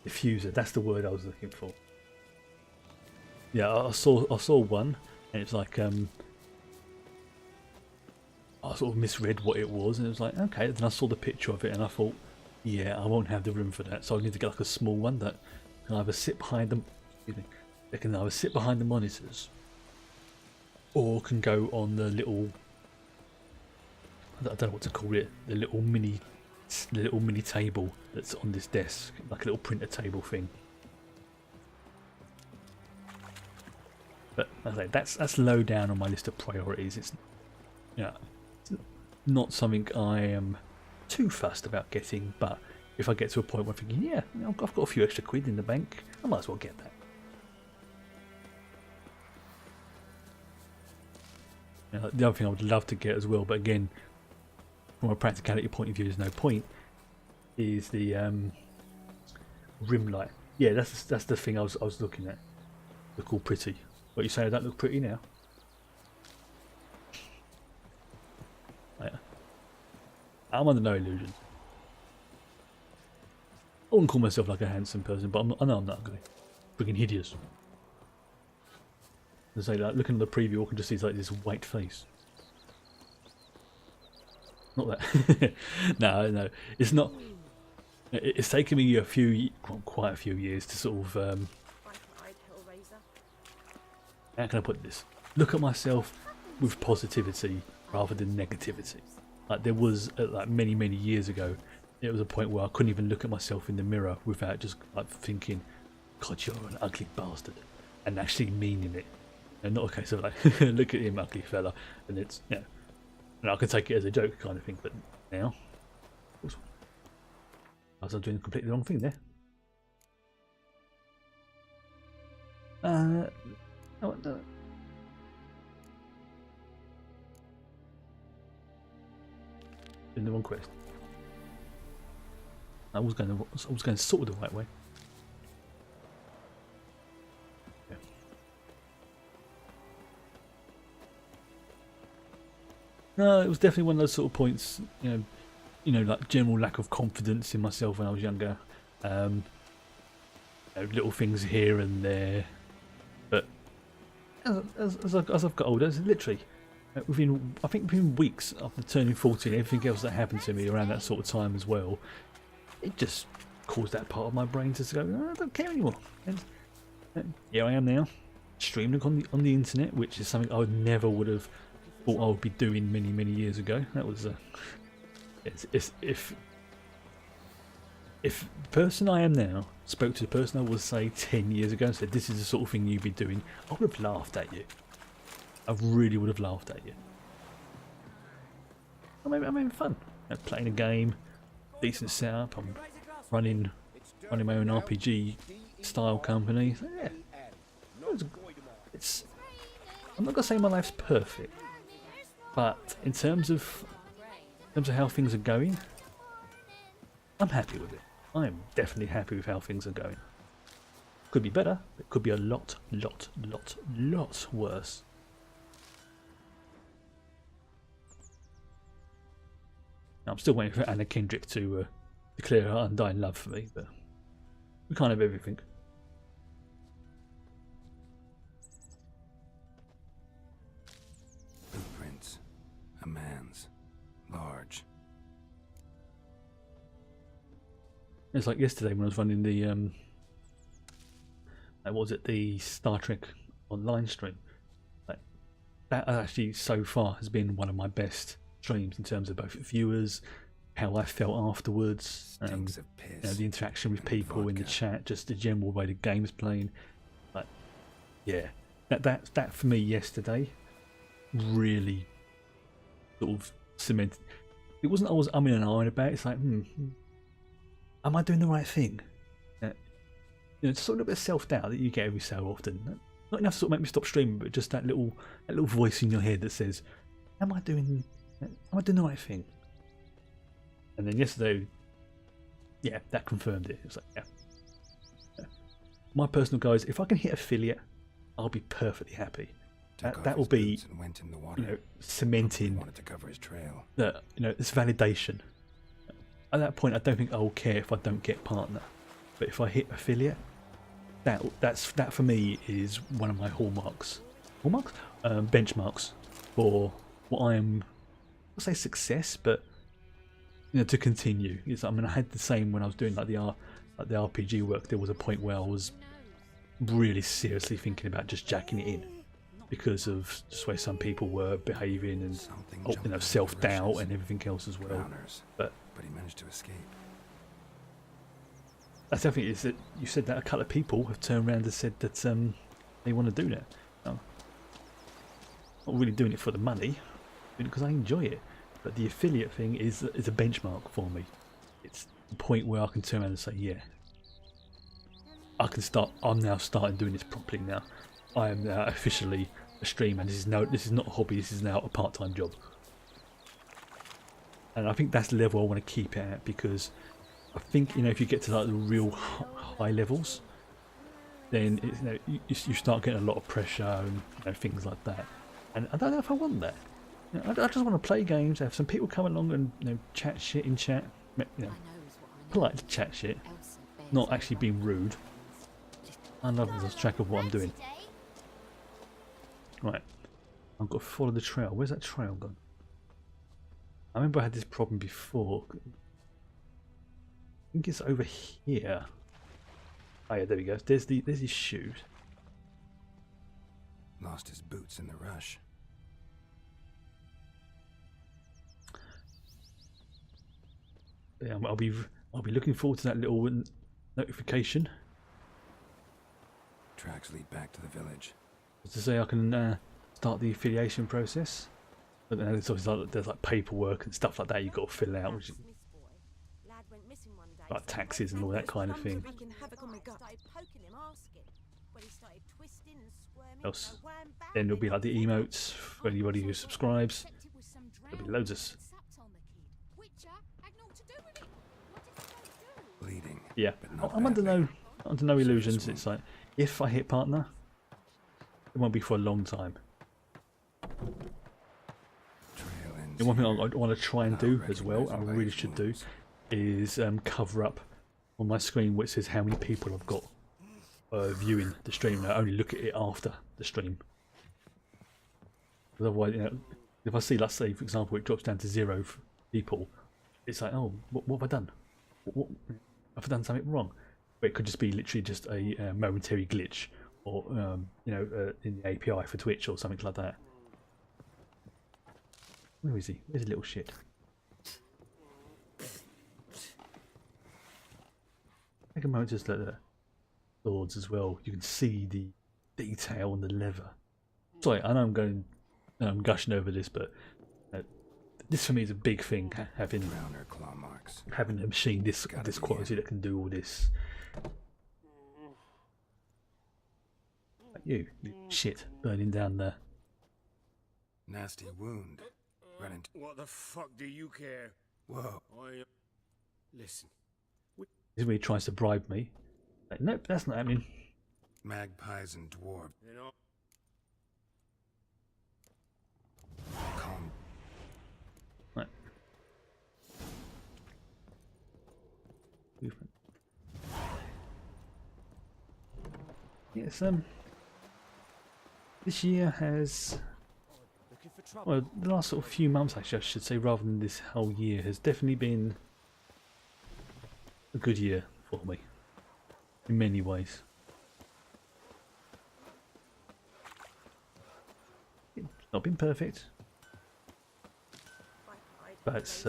Diffuser, that's the word I was looking for. Yeah, I saw one, and it's like I sort of misread what it was, and it was like, okay. Then I saw the picture of it, and I thought, yeah, I won't have the room for that, so I need to get like a small one that can either sit behind them. Excuse me. They can either sit behind the monitors, or can go on the little. I don't know what to call it. The little mini table that's on this desk, like a little printer table thing. But as I say, that's low down on my list of priorities. It's it's not something I am too fussed about getting. But if I get to a point where I'm thinking, yeah, I've got a few extra quid in the bank, I might as well get that. The other thing I would love to get as well, but again, from a practicality point of view, there's no point, is the rim light. Yeah, that's the thing I was looking at. Look all pretty. What you say? I don't look pretty now. Yeah. I'm under no illusions. I wouldn't call myself like a handsome person, but I know I'm not ugly. Freaking hideous. As I say, like, looking at the preview, I can just see like this white face. Not that. No, it's not. It's taken me quite a few years to sort of. How can I put this? Look at myself with positivity rather than negativity. Like there was, like many years ago, it was a point where I couldn't even look at myself in the mirror without just like thinking, "God, you're an ugly bastard," and actually meaning it. And not a case of like, "Look at him, ugly fella," and it's and I can take it as a joke kind of thing. But now, I was doing completely the wrong thing there. No. In the wrong quest. I was going sort of the right way. Yeah. No, it was definitely one of those sort of points. You know, like general lack of confidence in myself when I was younger. Little things here and there, but as I've got older, it's literally within weeks after turning 14, everything else that happened to me around that sort of time as well, it just caused that part of my brain to go, oh, I don't care anymore. And here I am now, streaming on the internet, which is something I never would have thought I would be doing many years ago. That was if the person I am now spoke to the person I was, say, 10 years ago and said, this is the sort of thing you'd be doing, I would have laughed at you. I really would have laughed at you. I'm having fun. I'm playing a game, decent setup, I'm running my own RPG style company. So, yeah. I'm not going to say my life's perfect, but in terms of how things are going, I'm happy with it. I'm definitely happy with how things are going. Could be better, it could be a lot worse. Now, I'm still waiting for Anna Kendrick to declare her undying love for me, but we can't have everything. Blueprints. A man's. Large. It's like yesterday when I was running the the Star Trek online stream. Like, that actually so far has been one of my best streams in terms of both viewers, how I felt afterwards, the interaction with people in the chat, just the general way the game's playing. Like, yeah, that for me yesterday really sort of cemented. It wasn't I was umming and ahhing about it. It's like, am I doing the right thing? Just sort of a bit of self-doubt that you get every so often. Not enough to sort of make me stop streaming, but just that little voice in your head that says, am I doing the right thing? And then yesterday, yeah, that confirmed it. It was like, yeah. My personal guys, if I can hit affiliate, I'll be perfectly happy. That will be, cementing wanted to cover his trail. That, it's validation. At that point, I don't think I will care if I don't get partner. But if I hit affiliate, that for me is one of my benchmarks for what I am. I'll say success, but to continue. I had the same when I was doing like the like the RPG work, there was a point where I was really seriously thinking about just jacking it in because of just the way some people were behaving and self-doubt and everything else as well. But he managed to escape. that's the thing, is that you said that a couple of people have turned around and said that they want to do that. I'm not really doing it for the money, because I enjoy it. But the affiliate thing is a benchmark for me. It's the point where I can turn around and say, yeah, I'm now starting doing this properly now. I am now officially a streamer. This is not a hobby, this is now a part-time job. And I think that's the level I want to keep it at, because I think, if you get to like the real high levels, then you start getting a lot of pressure and things like that. And I don't know if I want that. I just want to play games, have some people come along and chat shit in chat. Polite chat shit, not actually being rude. I love lose track of what I'm doing. Right, I've got to follow the trail. Where's that trail gone? I remember I had this problem before. I think it's over here. Oh yeah, there we go. There's his shoes. Lost his boots in the rush. Yeah, I'll be looking forward to that little notification. Tracks lead back to the village. To say I can start the affiliation process. But then there's like paperwork and stuff like that you've got to fill out, which is like taxes and all that kind of thing. Else, then there'll be like the emotes for anybody who subscribes. There'll be loads of. Bleeding. Yeah, I'm under no illusions. It's like if I hit partner, it won't be for a long time. The one thing I want to try and do as well, I really should do, is cover up on my screen where it says how many people I've got viewing the stream. I only look at it after the stream. Because otherwise, if I see, let's say, for example, it drops down to 0 people, it's like, oh, what have I done? What have I done something wrong? But it could just be literally just a momentary glitch, or in the API for Twitch or something like that. Where is he? Where's the little shit? Take a moment just at the swords as well. You can see the detail on the leather. Sorry, I know I'm gushing over this, but this for me is a big thing. Having a machine this quality that can do all this. Like you shit, burning down there. Nasty wound. What the fuck do you care? Whoa. Listen. This is where he tries to bribe me. Like, nope, that's not happening. Magpies and dwarves. Calm. Right. Movement. Yes, this year has, well, the last sort of few months, actually, I should say, rather than this whole year, has definitely been a good year for me in many ways. It's not been perfect, but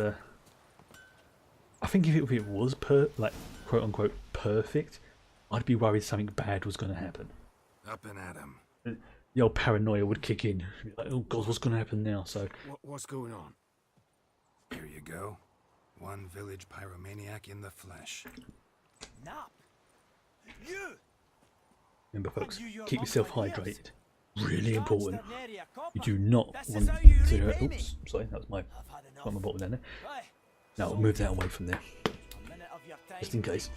I think if it was like quote unquote perfect, I'd be worried something bad was going to happen. Up and at him. The old paranoia would kick in. Be like, oh god, what's going to happen now? So what's going on? Here you go. One village pyromaniac in the flesh. Nap. You. Remember, folks, keep yourself hydrated. Really important. You do not want to. Oops, sorry, that was my bottle down there. Now I'll move that away from there, just in case.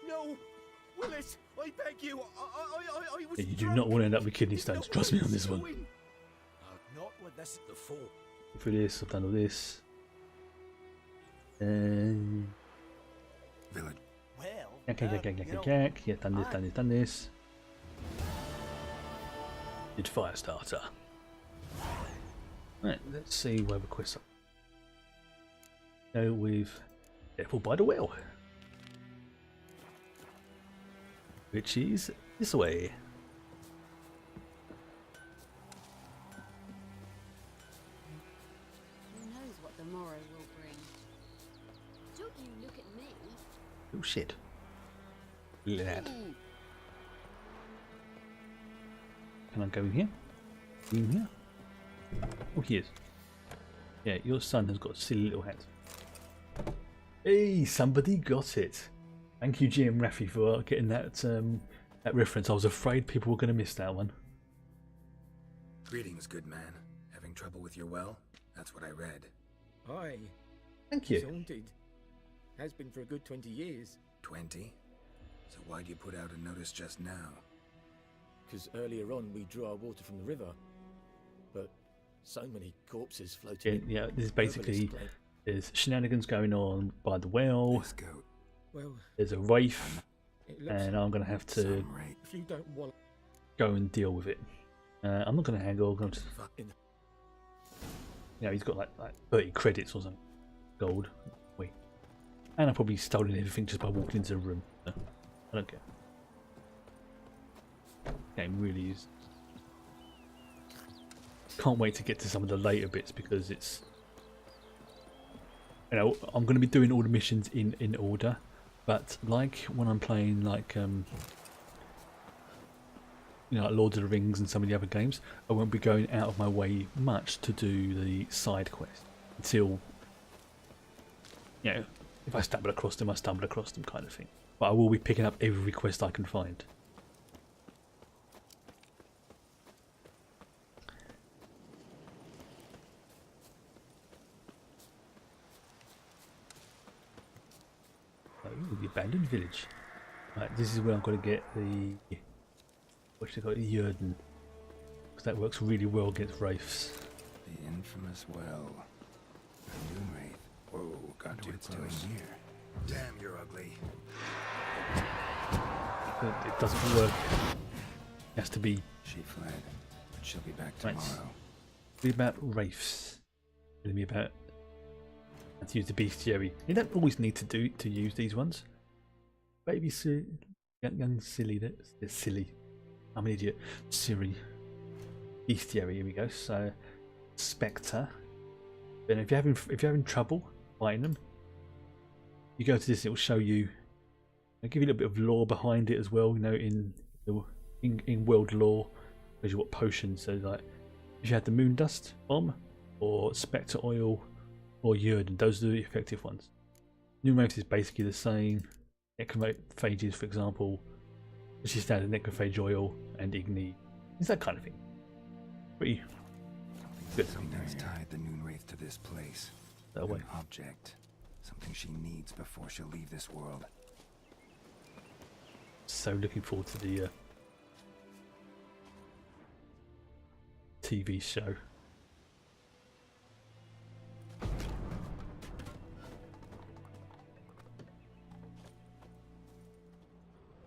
No, Willis, I beg you. I was. You do not want to end up with kidney stones. Trust me on this one. Not with this. The four. For this, I've done all this. And village. yeah, done this. Did fire starter. Right, let's see where the quests are. Go with Careful by the Well. which is this way. Who knows what the morrow will bring? Don't you look at me. Oh shit. Lad. Can I go in here? In here? Oh, he is. Yeah, your son has got a silly little hat. Hey, somebody got it. Thank you, GM Raffi, for getting that that reference. I was afraid people were going to miss that one. Greetings, good man. Having trouble with your well? That's what I read. Aye. Thank you. It's haunted. Has been for a good 20 years. 20? So why'd you put out a notice just now? Because earlier on we drew our water from the river. But so many corpses floating. Yeah, this is basically, there's shenanigans going on by the well. This goat. Well, there's a wraith, and I'm going to have to if you don't want go and deal with it. I'm not going to haggle. I'm going to, you know, he's got like 30 credits or something. Gold. Wait. And I've probably stolen everything just by walking into the room. So, I don't care. Game really is. Can't wait to get to some of the later bits because it's, you know, I'm going to be doing all the missions in order, but like when I'm playing like you know, like Lord of the Rings and some of the other games, I won't be going out of my way much to do the side quest until, you know, if I stumble across them, I stumble across them kind of thing. But I will be picking up every quest I can find. The abandoned village. Right, this is where I'm going to get the, what should I call it, the Yrden, because that works really well against wraiths. The infamous well. A Noon Wraith. Whoa, got too close. Doing here? Damn, you're ugly. It doesn't work. It has to be. She fled, but she'll be back tomorrow. Be about wraiths. It'll be about. And to use the bestiary. You don't always need to use these ones. Baby young silly, that's silly. I'm an idiot. Siri. Bestiary, here we go. So Spectre. Then if you're having trouble fighting them, you go to this, it will show you, I'll give you a little bit of lore behind it as well, you know, in world lore, shows you what potions. So like if you had the Moon Dust bomb or Spectre oil or Yrden, those are the effective ones. Noon Wraith is basically the same. Necrophages, for example, which is standard necrophage oil and Igni. It's that kind of thing. Pretty good. Something's tied the Noon Wraith to this place. That way. An object. Something she needs before she'll leave this world. So looking forward to the TV show.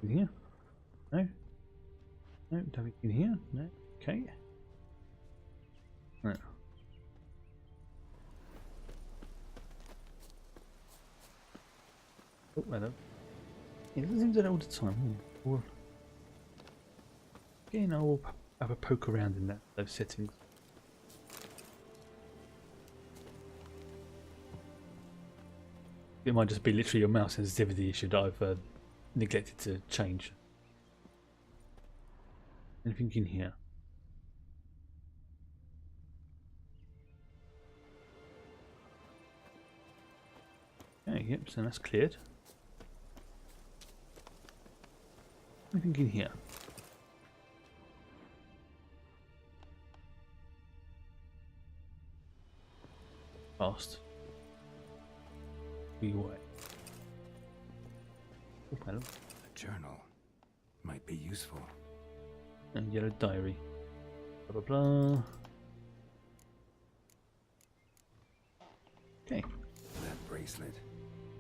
In here? No? No, don't in here? No? Okay. No. Oh, hello. Yeah, it doesn't do that all the time. Or again, I will have a poke around in those settings. It might just be literally your mouse sensitivity issue that I've neglected to change. Anything in here? Okay, yep, so that's cleared. Anything in here? Fast. Be away. Oh, hello. A journal. Might be useful. And yellow diary. Blah blah blah. Okay. That bracelet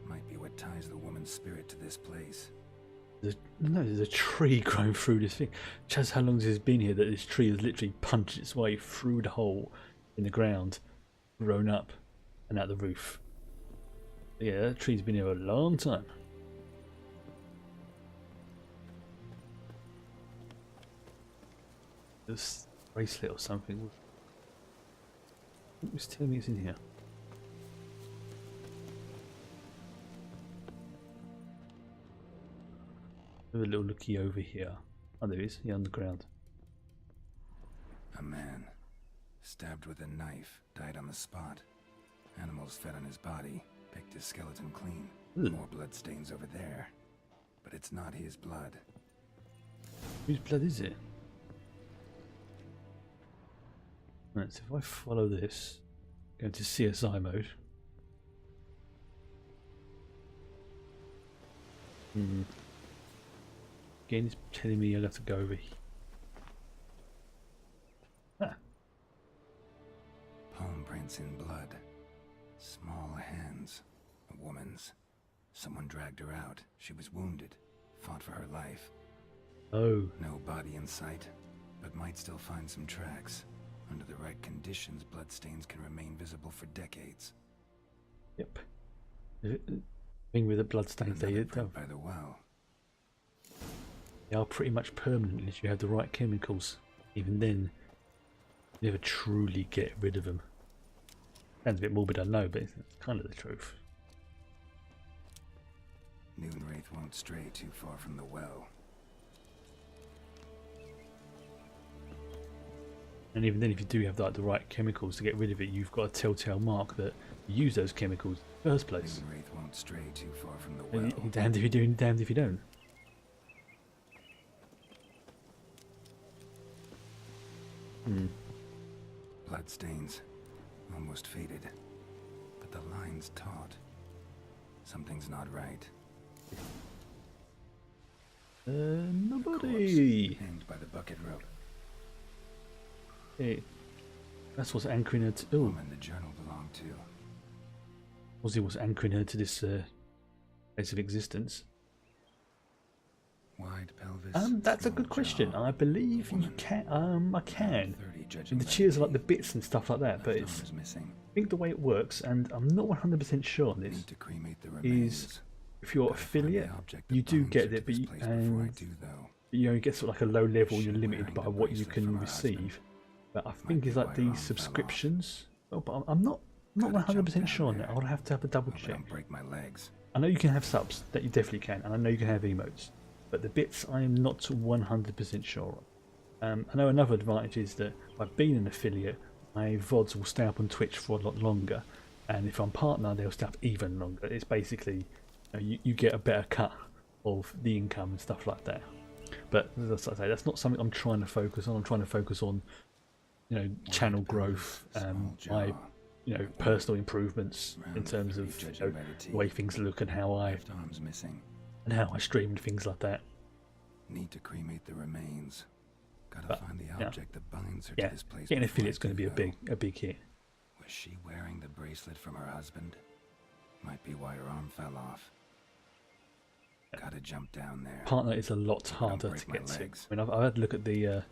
might be what ties the woman's spirit to this place. There's a tree growing through this thing. Chaz, how long has this been here that this tree has literally punched its way through the hole in the ground, grown up, and out the roof? Yeah, that tree's been here a long time. this bracelet or something. It was telling me it's in here. Have a little looky over here. Oh, there he is. He on the ground. A man, stabbed with a knife, died on the spot. Animals fed on his body, picked his skeleton clean. Ugh. More blood stains over there. But it's not his blood. Whose blood is it? Right, so if I follow this, go to CSI mode. Again, it's telling me I have to go over here. Ah. Palm prints in blood. Small hands. A woman's. Someone dragged her out. She was wounded. Fought for her life. Oh. No body in sight, but might still find some tracks. Under the right conditions, bloodstains can remain visible for decades. Yep. Thing with the bloodstains, they by the well. They are pretty much permanent unless you have the right chemicals. even then, you never truly get rid of them. Sounds a bit morbid, I know, but it's kind of the truth. Moonwraith won't stray too far from the well. And even then, if you do have like the right chemicals to get rid of it, you've got a telltale mark that you use those chemicals in the first place. Moonwraith won't stray too far from the well. And you're damned if you do and damned if you don't. Bloodstains, almost faded, but the line's taut. Something's not right. Nobody. Hanged by the bucket rope. Hey, that's what's anchoring her to. Oh, Woman the journal belonged to. what's anchoring her to this place of existence? Wide pelvis. That's a small good question. jaw. I believe you Woman, can. I can. 30 judging And the by cheers are like knee. the bits and stuff like that, but Left it's. arm is missing. I think the way it works, and I'm not 100% sure on this, Need to cremate the remains. if you're Gotta find the affiliate, object that you do binds get her to it, but this you, place before I and do, though. you only get sort of like a low level. She You're limited wearing by the what you bracelet can from her husband. receive. But I Might think be it's why like her arm these fell off. subscriptions. Oh, but I'm not Gotta jump 100% down sure on there. that. I'll have to have a double Hope I check. don't break my legs. I know you can have subs, that you definitely can, and I know you can have emotes, but the bits I am not 100% sure on. I know another advantage is that by being an affiliate, my VODs will stay up on Twitch for a lot longer, and if I'm partner, they'll stay up even longer. It's basically, you get a better cut of the income and stuff like that. But as I say, that's not something I'm trying to focus on. I'm trying to focus on, channel growth, my, personal improvements in terms of the way things look and how I Left arm's missing. stream and things like that. Need to cremate the remains. Gotta But, find the yeah. object that binds her Yeah, to this place. getting before I affiliate's going to do, be a though. big hit. Was she wearing the bracelet from her husband? Might be why her arm fell off. Gotta jump down there. Partner is a lot Hope I don't harder break to my get to. legs. I mean, I've had a look at the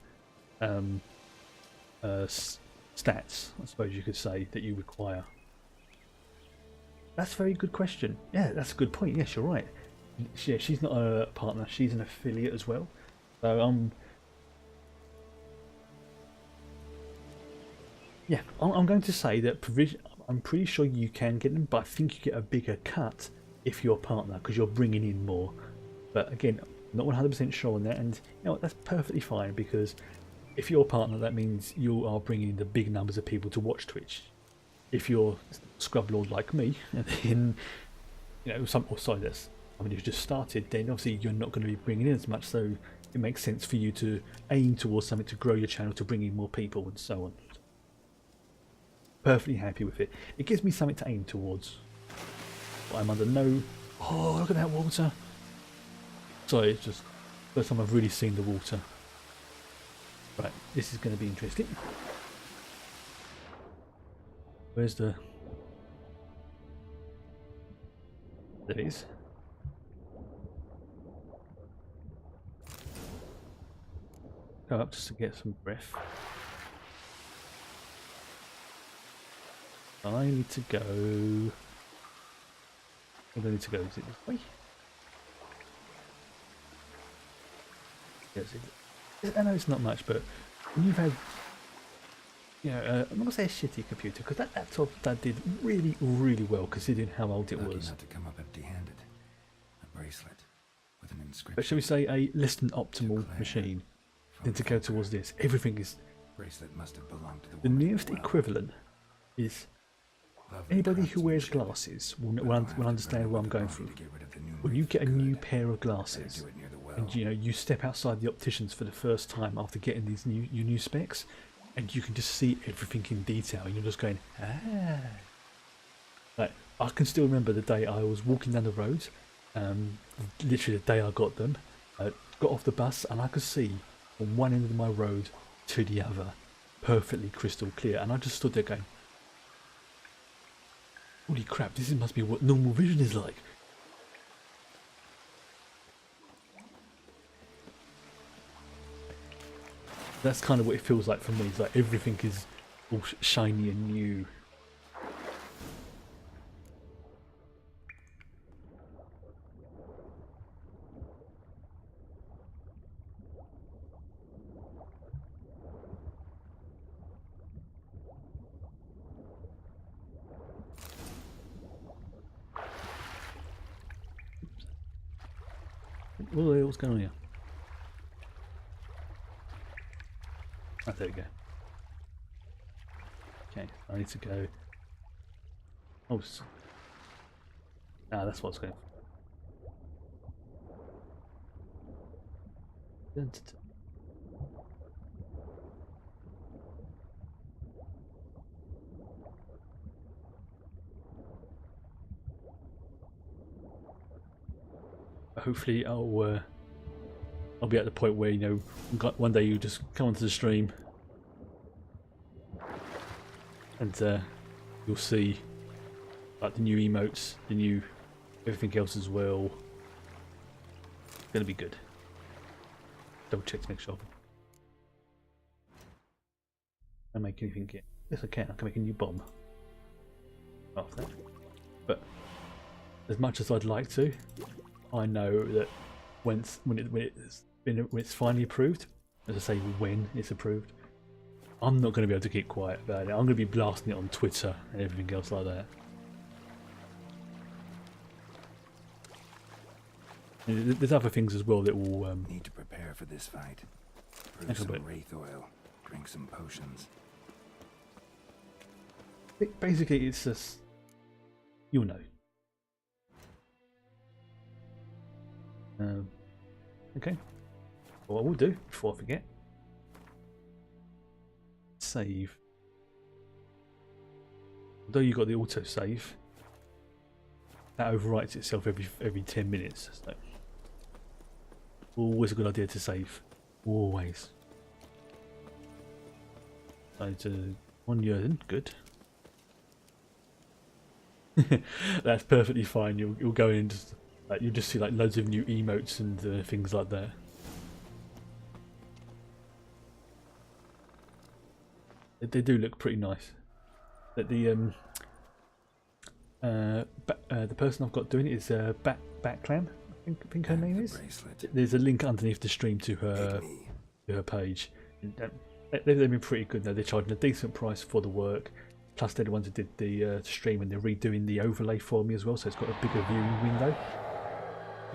stats, I suppose you could say, that you require. That's a very good question. Yeah, that's a good point. Yes, you're right. Yeah, she's not a partner, she's an affiliate as well. So yeah, I'm going to say that I'm pretty sure you can get them, but I think you get a bigger cut if you're a partner because you're bringing in more. But again, not 100% sure on that, and that's perfectly fine because if you're a partner, that means you are bringing in the big numbers of people to watch Twitch. If you're scrub lord like me, then you've just started, then obviously you're not going to be bringing in as much. So it makes sense for you to aim towards something to grow your channel, to bring in more people, and so on. Perfectly happy with it. It gives me something to aim towards. But I'm under no. Oh, look at that water! Sorry, it's just first time I've really seen the water. Right, this is going to be interesting. Where's the... There it is. Go up just to get some breath. I need to go... Where do I need to go? Is it this way? Yes, I know it's not much, but when you've had, you know, I'm not gonna say a shitty computer because that laptop that did really, really well considering how old it Lucky was. not to come up empty-handed. A bracelet with an inscription. But shall we say a less than optimal machine? Then to go towards this, everything is. Bracelet must have belonged to the The woman nearest well. equivalent is anybody who wears glasses will understand what I'm going through. When you get a new pair of glasses, and you know you step outside the opticians for the first time after getting these new specs, and you can just see everything in detail, and you're just going, ah. Like I can still remember the day I was walking down the road, literally the day I got them, got off the bus, and I could see from one end of my road to the other, perfectly crystal clear, and I just stood there going, holy crap, this must be what normal vision is like. That's kind of what it feels like for me. It's like everything is all shiny and new. What's going on here? Oh, there we go. Okay, I need to go. Oh, that's what's going on. Hopefully I'll be at the point where, you know, one day you just come onto the stream and you'll see like the new emotes, the new everything else as well. It's gonna be good. Double check to make sure. Can I make anything yet? Yes I can make a new bomb after that. But as much as I'd like to, I know that when it's finally approved, as I say, when it's approved, I'm not going to be able to keep quiet about it. I'm going to be blasting it on Twitter and everything else like that. And there's other things as well that will need to prepare for this fight. Brew some wraith oil, drink some potions. Basically, it's just you'll know. Okay. What I will do before I forget, save. Although you got the auto save, that overwrites itself every 10 minutes. So always a good idea to save. Always. So to on Jurgen, good. That's perfectly fine. You'll go in and just. Like, you'll just see like loads of new emotes and things like that. They do look pretty nice. That the person I've got doing it is Batclam. I think her name is. There's a link underneath the stream to her page. They've been pretty good. Now they're charging a decent price for the work. Plus they're the ones who did the stream, and they're redoing the overlay for me as well, so it's got a bigger viewing window.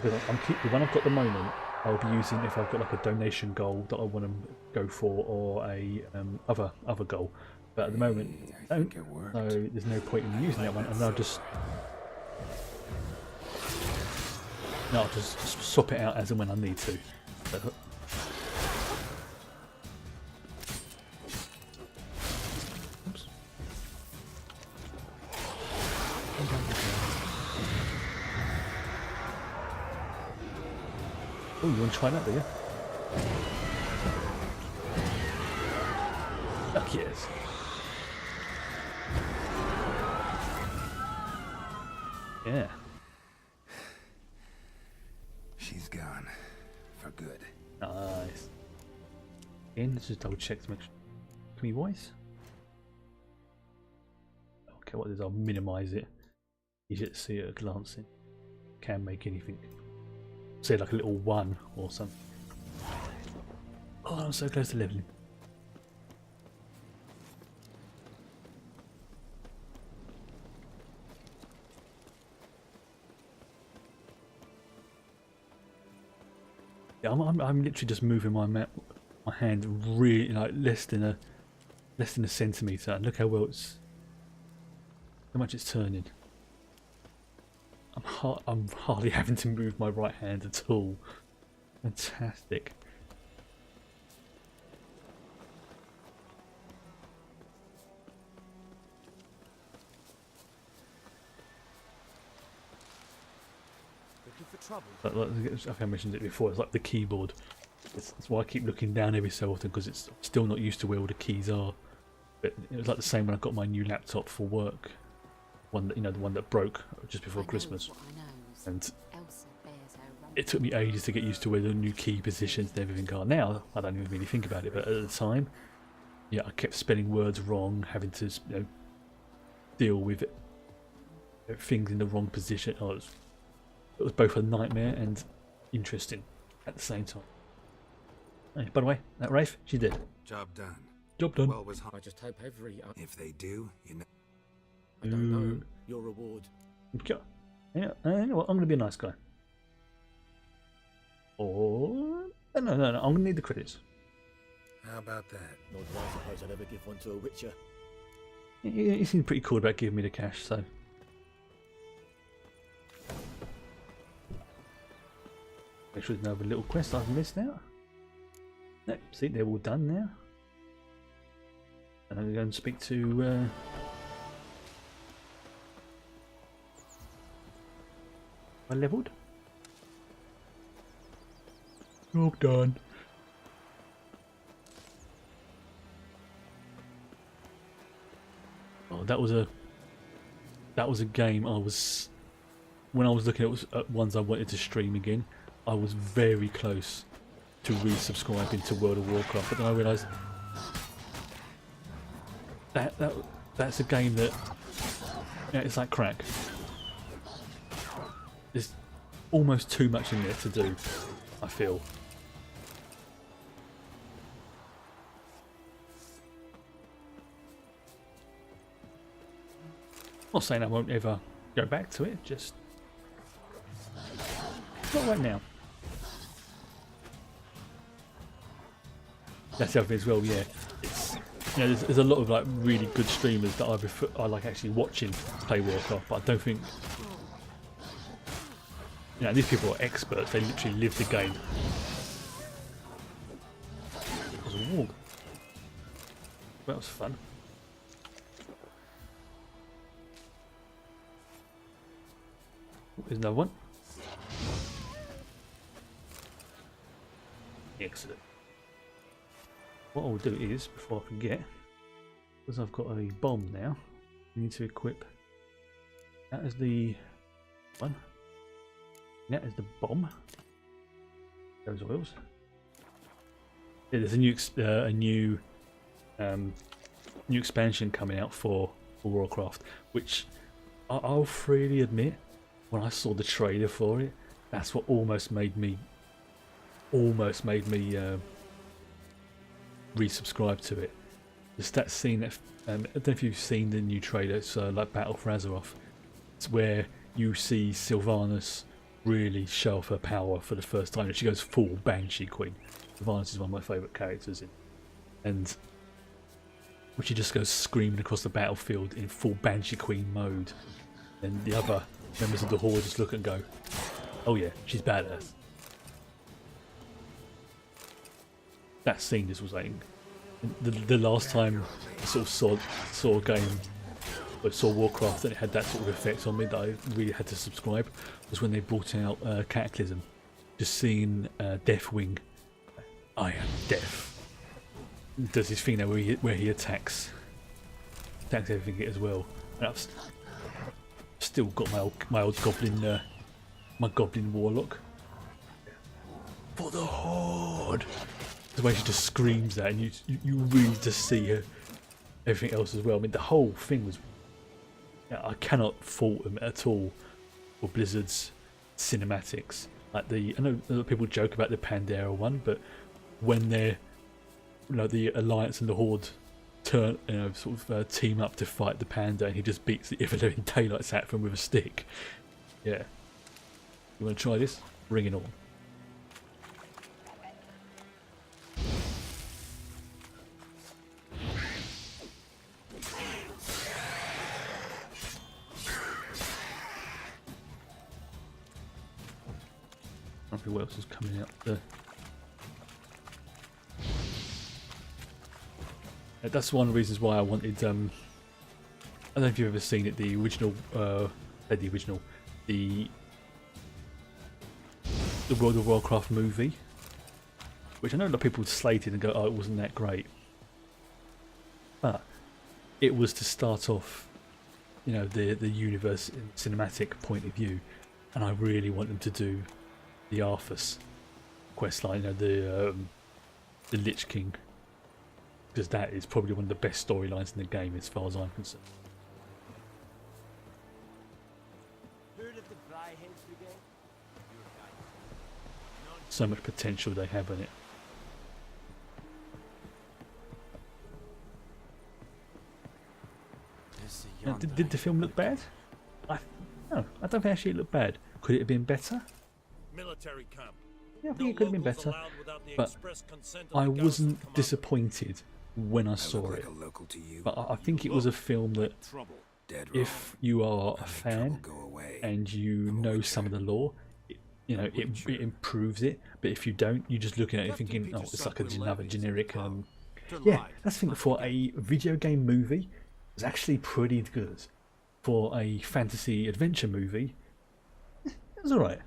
Because the one I've got at the moment, I'll be using if I've got like a donation goal that I want to go for, or a other goal. But at the moment, I don't. So there's no point in using that one, and I'll just swap it out as and when I need to. So, oops. Oh, you want to try that, do you? Fuck yes. Yeah. She's gone. For good. Nice. Again, let's just double check to make sure. Can we voice? Okay, what it is, I'll minimize it. Easy to see at a glance in. Can make anything. Say like a little 1 or something. Oh, I'm so close to leveling. Yeah, I'm literally just moving my hand really like less than a centimetre, and look how well how much it's turning. I'm hardly having to move my right hand at all. Fantastic. Looking for trouble? But like, I think I mentioned it before, it's like the keyboard. That's why I keep looking down every so often, because it's still not used to where all the keys are. But it was like the same when I got my new laptop for work. One that, the one that broke just before Christmas. And it took me ages to get used to where the new key positions and everything are. Now I don't even really think about it, but at the time, yeah, I kept spelling words wrong, having to deal with things in the wrong position. Oh, it was both a nightmare and interesting at the same time. Hey, by the way, that Rafe, she did. Job done. Job done. Well was I just hope every... If they do, you know... I don't know. Your reward. Yeah, you know what? I'm going to be a nice guy. Or... No, I'm going to need the credits. How about that? Nor do I suppose I'd ever give one to a witcher. He seemed pretty cool about giving me the cash, so... Make sure there's no other little quest I've missed out. Nope, see, they're all done now. And I'm going to go and speak to... I levelled. Job done. Oh, that was a game I was... When I was looking at ones I wanted to stream again, I was very close to resubscribing to World of Warcraft, but then I realised that's a game that it's like crack. There's almost too much in there to do, I feel. Not saying I won't ever go back to it, just not right now. That's the other thing as well, yeah. It's, there's a lot of like really good streamers that I like actually watching play Warcraft, but I don't think these people are experts. They literally live the game. Ooh. That was fun. There's another one. Excellent. What I'll do is, before I forget, because I've got a bomb now, I need to equip that as the one. That is the bomb. Those oils. Yeah, there's a new expansion coming out for Warcraft, which I'll freely admit, when I saw the trailer for it, that's what almost made me resubscribe to it. Just that scene that I don't know if you've seen the new trailer. It's like Battle for Azeroth. It's where you see Sylvanas really show off her power for the first time, and she goes full Banshee Queen. Sylvanas is one of my favourite characters and when she just goes screaming across the battlefield in full Banshee Queen mode, and the other members of the Horde just look and go, "Oh yeah, she's badass." That scene just was like the last time I sort of saw a game, or saw Warcraft, and it had that sort of effect on me that I really had to subscribe, was when they brought out Cataclysm. Just seeing Deathwing, I am death, does his thing now where he attacks everything as well. And I've still got my old goblin, my goblin warlock for the Horde. The way she just screams that, and you really just see her, everything else as well. I mean, the whole thing was... I cannot fault them at all for Blizzard's cinematics. Like I know a lot of people joke about the Pandera one, but when they're, the Alliance and the Horde turn, team up to fight the Panda, and he just beats the ever-living daylights out of him with a stick. Yeah. You want to try this? Bring it on. can't be what else is coming out there. That's one of the reasons why I wanted. I don't know if you've ever seen it. The original, the World of Warcraft movie, which I know a lot of people slated and go, "Oh, it wasn't that great," but it was to start off, you know, the universe in cinematic point of view, and I really want them to do the Arthas questline, you know, the Lich King, because that is probably one of the best storylines in the game as far as I'm concerned. So much potential they have in it. Now, did the film look bad? No, I don't think actually it looked bad. Could it have been better? Military camp. Yeah, I think it could have been better, but I wasn't disappointed when I saw it. But I think it was a film that, if you are a fan and you know some of the lore, you know, it improves it. But if you don't, you're just looking at it thinking, oh, it's like another generic. Yeah, that's the thing. For a video game movie, it's actually pretty good. For a fantasy adventure movie, it was alright.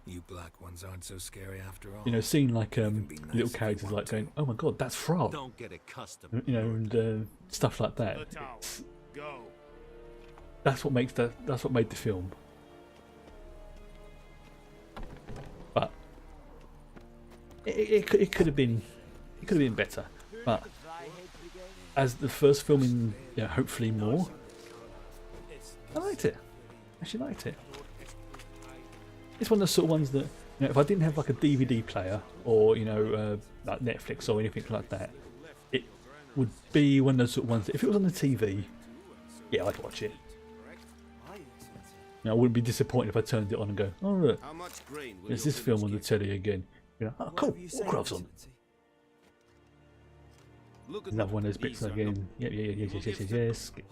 You black ones aren't so scary after all. You know, seeing like little characters like going, "Oh my god, that's Thrall." Don't get accustomed. You know, and stuff like that. That's what makes that's what made the film. But it could have been better. But as the first film in, you know, hopefully more, I liked it. Actually liked it. It's one of those sort of ones that, you know, if I didn't have like a DVD player or, you know, like Netflix or anything like that, it would be one of those sort of ones that if it was on the TV, yeah, I'd watch it. You know, I wouldn't be disappointed if I turned it on and go, oh look, there's this film on the telly again. You know, oh cool, Warcraft's on. Another one of those bits again. Yes. Skip.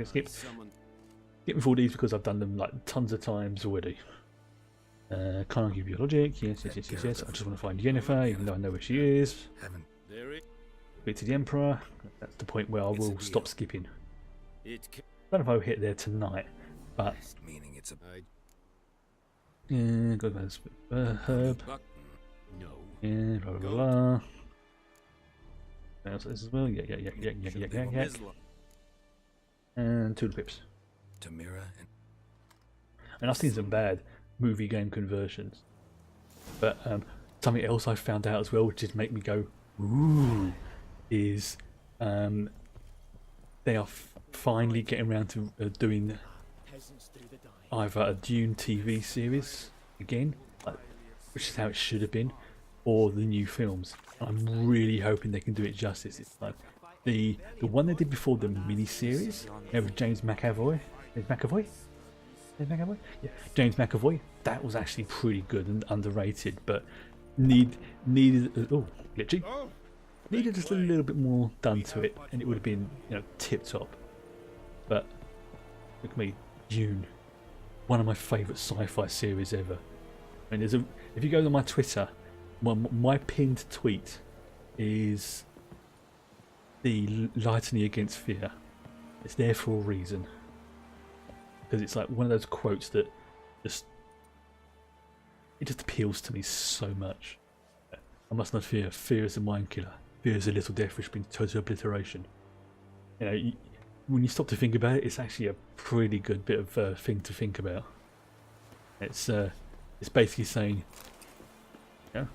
Skip with all these because I've done them like tons of times already. Can't argue with your logic. Yes. I just want to find Yennefer, even though I know where she is. Speak to the Emperor. That's the point where I will stop skipping. I don't know if I'll hit there tonight, but yeah, go back to herb. Yeah, blah blah blah. This as well. Yeah. And two clips. And I've seen some bad movie game conversions, but something else I found out as well, which just make me go ooh, is they are finally getting around to doing either a Dune TV series again, which is how it should have been, or the new films. I'm really hoping they can do it justice. It's like the one they did before, the mini series, with James McAvoy. Yeah, James McAvoy. That was actually pretty good and underrated, but needed just a little bit more done to it, and it would have been, you know, tip top. But look at me, Dune, one of my favourite sci-fi series ever. I mean, if you go to my Twitter, my pinned tweet is the Litany Against Fear. It's there for a reason. Because it's like one of those quotes that just appeals to me so much. I must not fear. Fear is a mind killer. Fear is a little death which brings total obliteration. You know, when you stop to think about it, it's actually a pretty good bit of thing to think about. It's basically saying, yeah,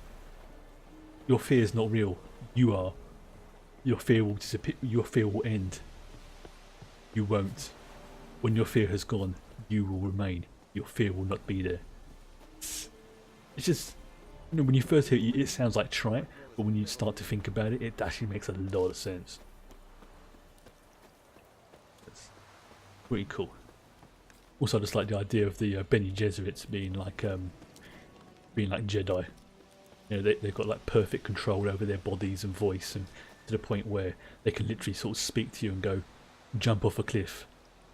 your fear is not real. You are. Your fear will disappear. Your fear will end. You won't. When your fear has gone, you will remain. Your fear will not be there. It's just, you know, when you first hear it, it sounds like trite, but when you start to think about it, it actually makes a lot of sense. It's pretty cool. Also, I just like the idea of the Bene Gesserits being like Jedi. You know, they've got like perfect control over their bodies and voice, and to the point where they can literally sort of speak to you and go, jump off a cliff.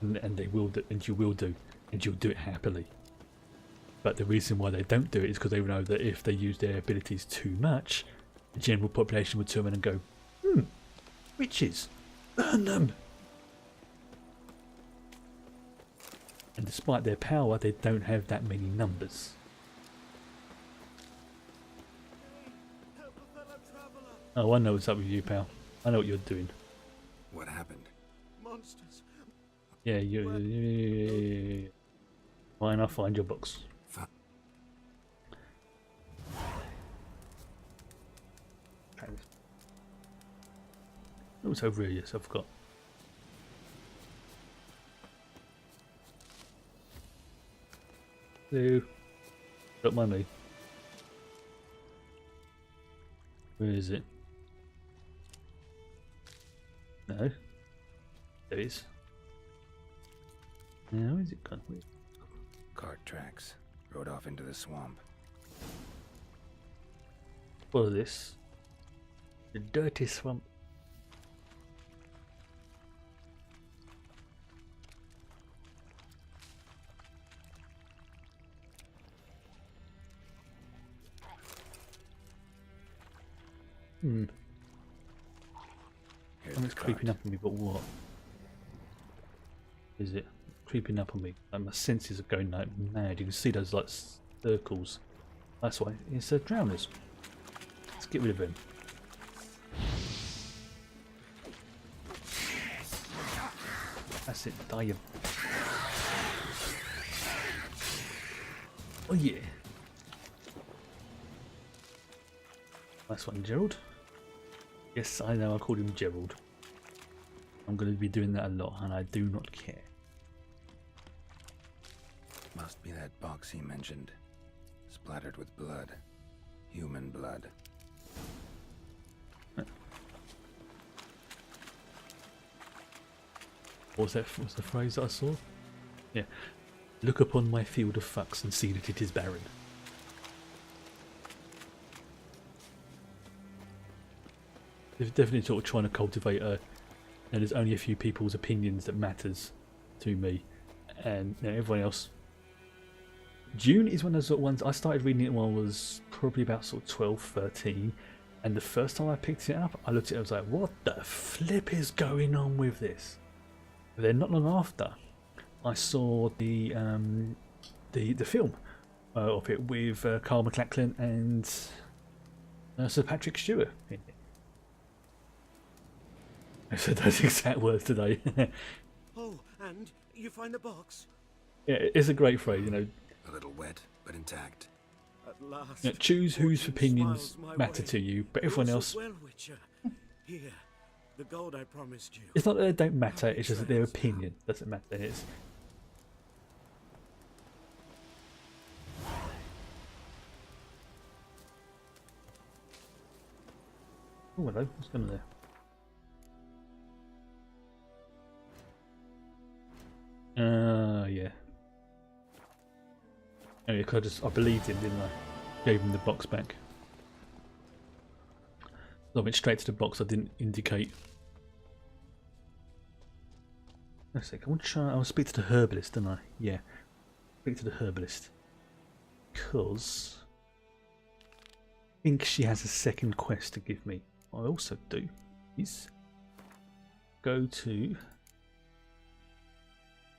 And they will do, and you will do, and you'll do it happily. But the reason why they don't do it is because they know that if they use their abilities too much, the general population would turn around and go, witches, burn them. And despite their power, they don't have that many numbers. Oh, I know what's up with you, pal. I know what you're doing. What happened? Monsters. Yeah, fine, I'll find your box. What's over here? Yes, I've got. Hello. Don't mind me. Where is it? No. There it is. Now, where's it gone? Cart tracks. Rode off into the swamp. Follow this. The dirty swamp. It's creeping up on me, but what? Is it creeping up on me? Like my senses are going like mad. You can see those like circles. That's why it's drowners. Let's get rid of him. That's it. Die you. Oh yeah. Nice one, Gerald. Yes, I know I called him Gerald. I'm going to be doing that a lot, and I do not care. Must be that box he mentioned. Splattered with blood. Human blood. What's the phrase that I saw? Yeah. Look upon my field of fucks and see that it is barren. They're definitely sort of trying to cultivate a. You know, there's only a few people's opinions that matters to me, and you know, everyone else. Dune is one of those sort of ones I started reading it when I was probably about sort of 12, 13, and the first time I picked it up, I looked at it, I was like, "What the flip is going on with this?" But then, not long after, I saw the film of it with Carl MacLachlan and Sir Patrick Stewart in it. I said those exact words today. Oh, and you find the box? Yeah, it's a great phrase, you know. A little wet, but intact. At last. You know, choose whose fortune opinions smiles my matter way. to you, but everyone You're else. so well, Witcher. Here, the gold I promised you. It's not that they don't matter, it's just that their opinion doesn't matter. It's. Oh, hello. What's going on there? Yeah. Oh, yeah, 'cause I believed him, didn't I? Gave him the box back. I went straight to the box. I didn't indicate. Let's see. I'll speak to the herbalist, don't I? Yeah. Speak to the herbalist. Because I think she has a second quest to give me. What I also do is go to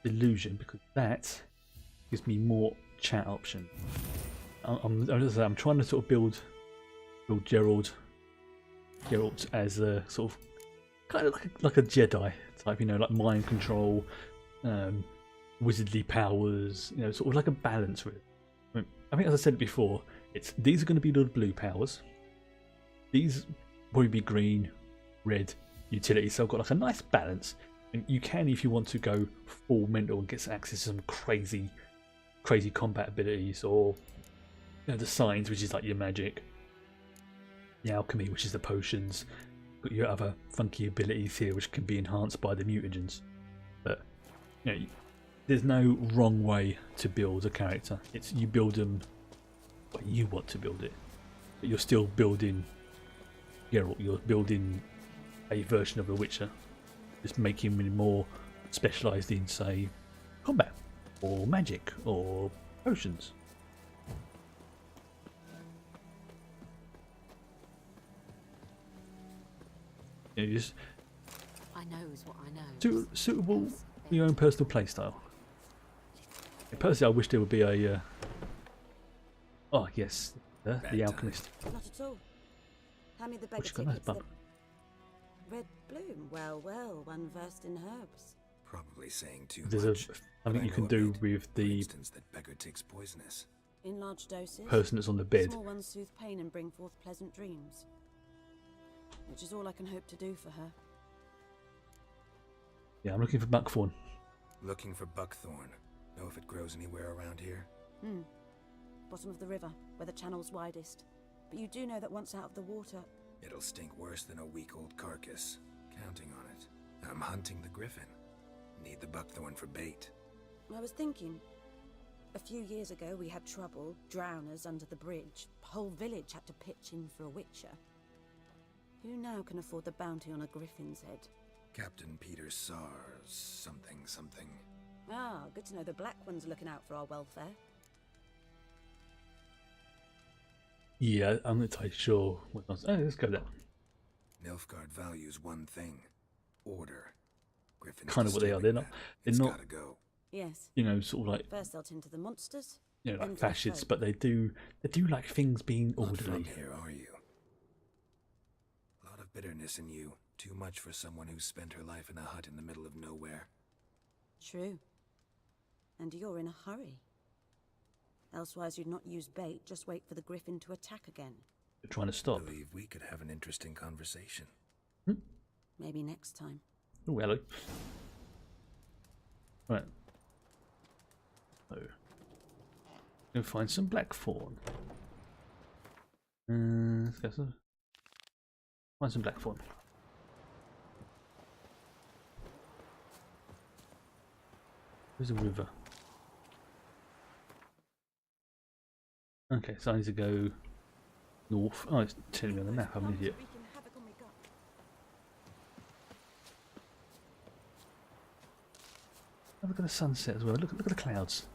Illusion, because that gives me more chat option. I'm trying to sort of build Geralt as a sort of kind of like a Jedi type, you know, like mind control, wizardly powers, you know, sort of like a balance with it. I think, as I said before, these are going to be the blue powers. These probably be green, red utilities. So I've got like a nice balance. And you can, if you want to, go full mental and get access to some crazy combat abilities, or you know, the signs, which is like your magic, the alchemy, which is the potions. Got your other funky abilities here, which can be enhanced by the mutagens. But you know, there's no wrong way to build a character. It's you build them what you want to build it, but you're still building Geralt. You're building a version of The Witcher. Just making him more specialised in, say, combat or magic or potions. You know, just I knows what I know. suitable for your own personal playstyle. Personally, I wish there would be a. Oh yes, the alchemist. Not at all. Hand me the beggar What you got there, tickets. bub? Red bloom. Well, well, one versed in herbs. Probably saying too There's much. something but you I can know a do bit. with For the instance, that beggar tick's poisonous. In large doses. person that's on the bed. Small ones soothe pain and bring forth pleasant dreams. Which is all I can hope to do for her. Yeah, I'm looking for buckthorn. Looking for buckthorn. Know if it grows anywhere around here? Bottom of the river, where the channel's widest. But you do know that once out of the water... It'll stink worse than a week-old carcass. Counting on it. I'm hunting the griffin. Need the buckthorn for bait. I was thinking... A few years ago we had trouble, drowners under the bridge. The whole village had to pitch in for a witcher. Who now can afford the bounty on a griffin's head? Captain Peter Sars, something. Ah, good to know the Black One's looking out for our welfare. Yeah, I'm not entirely sure what else. Oh, let's go there. Nilfgaard values one thing. Order. Griffin's Kind of what they are. They're disturbing not. that. They're It's not. gotta go. Yes. You know, sort of like First they'll tend to the monsters. like then to the fascists, folk. but they do like things being Not from orderly. here, are you? A lot of bitterness in you. Too much for someone who's spent her life in a hut in the middle of nowhere. True. And you're in a hurry. Elsewise you'd not use bait, just wait for the griffin to attack again. They're trying to stop. Believe we could have an interesting conversation. Maybe next time. Oh, hello. Right. So, go find some blackthorn. Let's go find some blackthorn. There's a river. Okay, so I need to go north. Oh, it's telling me on the map. I'm an idiot. Oh, look at the sunset as well. Look at the clouds.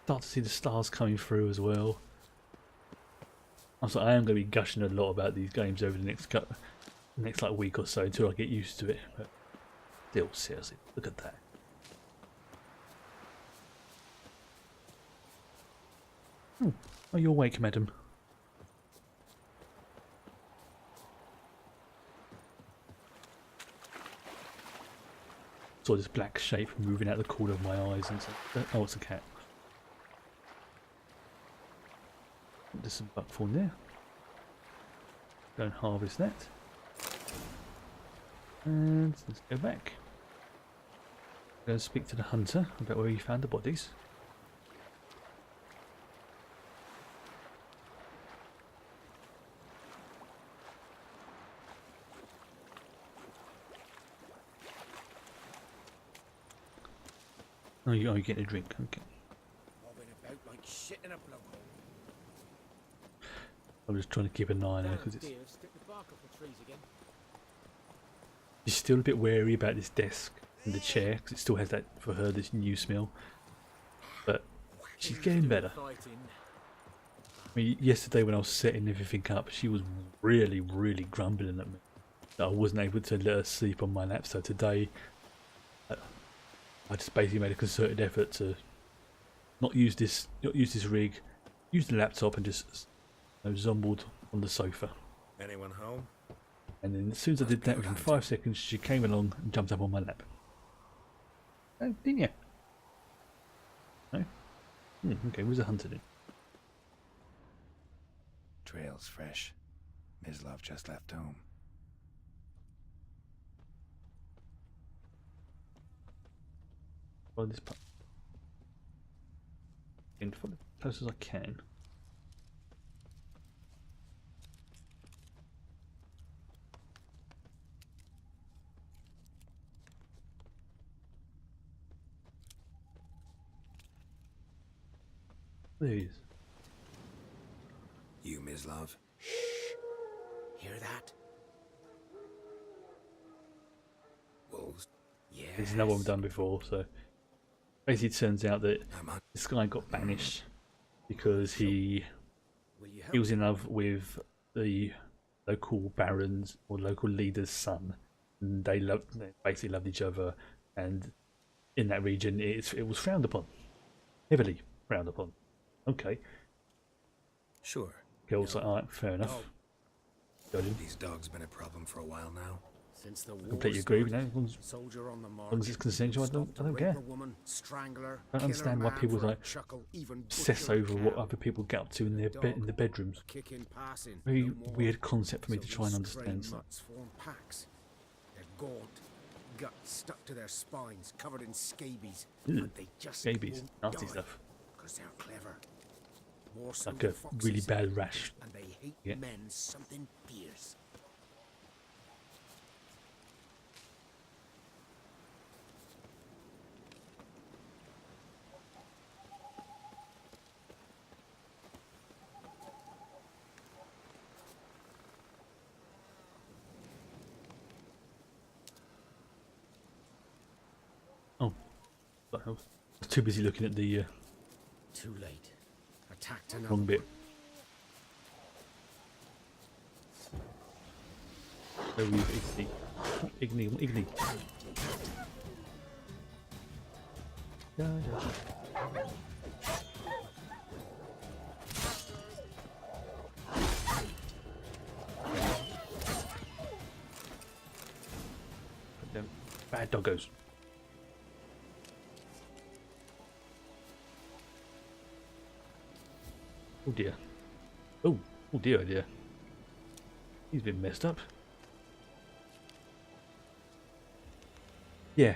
Start to see the stars coming through as well. I am going to be gushing a lot about these games over the next like week or so until I get used to it. But still, seriously, look at that. Oh, you're awake, madam. Saw this black shape moving out the corner of my eyes and said, oh, it's a cat. There's some buckthorn there. Go and harvest that. And let's go back. Go and speak to the hunter about where he found the bodies. Oh, you're getting a drink, okay. Bobbing about like shit in a blowhole. I'm just trying to keep an eye on her because Dear, stick the bark off the trees again. she's still a bit wary about this desk and the chair because it still has that, for her, this new smell. But she's getting better. Fighting. I mean, yesterday when I was setting everything up, she was really grumbling at me that I wasn't able to let her sleep on my lap. So today, I just basically made a concerted effort to not use this rig, use the laptop, and just zombled on the sofa. Anyone home? And then as soon as I did that, within 5 seconds, she came along and jumped up on my lap. Oh, didn't you? No? Okay, where's the hunter then? Trail's fresh. Mislav just left home. Follow this part. And follow as close as I can. There he is. You, Mislav? Hear that? Wolves? Yeah. This is another one we've done before, so basically it turns out that I'm on. this guy got banished because he Will you he help? was in love with the local baron's or local leader's son, and they basically loved each other, and in that region it was frowned upon, heavily frowned upon. Okay. Sure. Girl's like, alright, fair enough. Got him. These dogs been a problem for a while now. Since the war Completely agree with started, that. soldier on the As long as it's consensual, I don't stopped to care. rape a woman, strangle her, I don't kill understand her why man people for a like chuckle, even obsess butcher a over what cow. other people get up to in the bedrooms. Kick in passing, Very no more. weird concept for me to So try and these understand. stray So. mutts form packs. They're gaunt, guts stuck to their spines, covered in scabies, Ew, but they just scabies, won't nasty die, stuff. 'cause they're clever. More so Like than a foxes, really bad rash. and they hate Yeah. men something fierce. Oh, I was too busy looking at the Too late. Attacked another wrong bit. So we've Igni. Da, da. Them bad doggos. Oh dear. Oh dear, oh dear. He's been messed up. Yeah,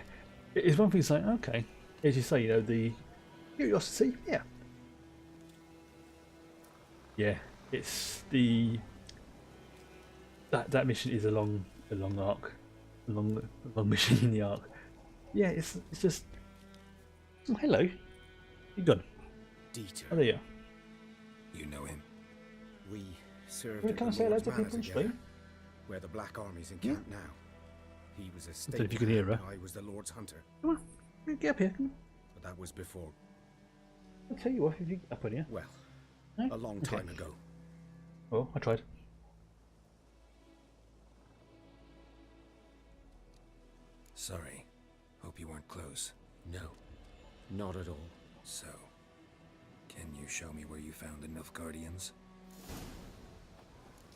it's one thing saying, okay, as you say, you know, the curiosity, yeah, it's the that mission is a long arc, a long mission in the arc. Yeah, it's just oh, hello, you gone? Dieter. Oh, there you are. You know him? We served Well, at can I the say hello Lord's to Manor people on together, stream? where the Black Army's encamped now. He was a know state if you can hear her. I was the Lord's hunter, Come on, get up here. Come on. but that was before, I'll tell you what, if you get up on here. well, No? a long Okay. time ago. Oh, I tried. Sorry. Hope you weren't close. No, not at all. So, can you show me where you found the Nilfgaardians?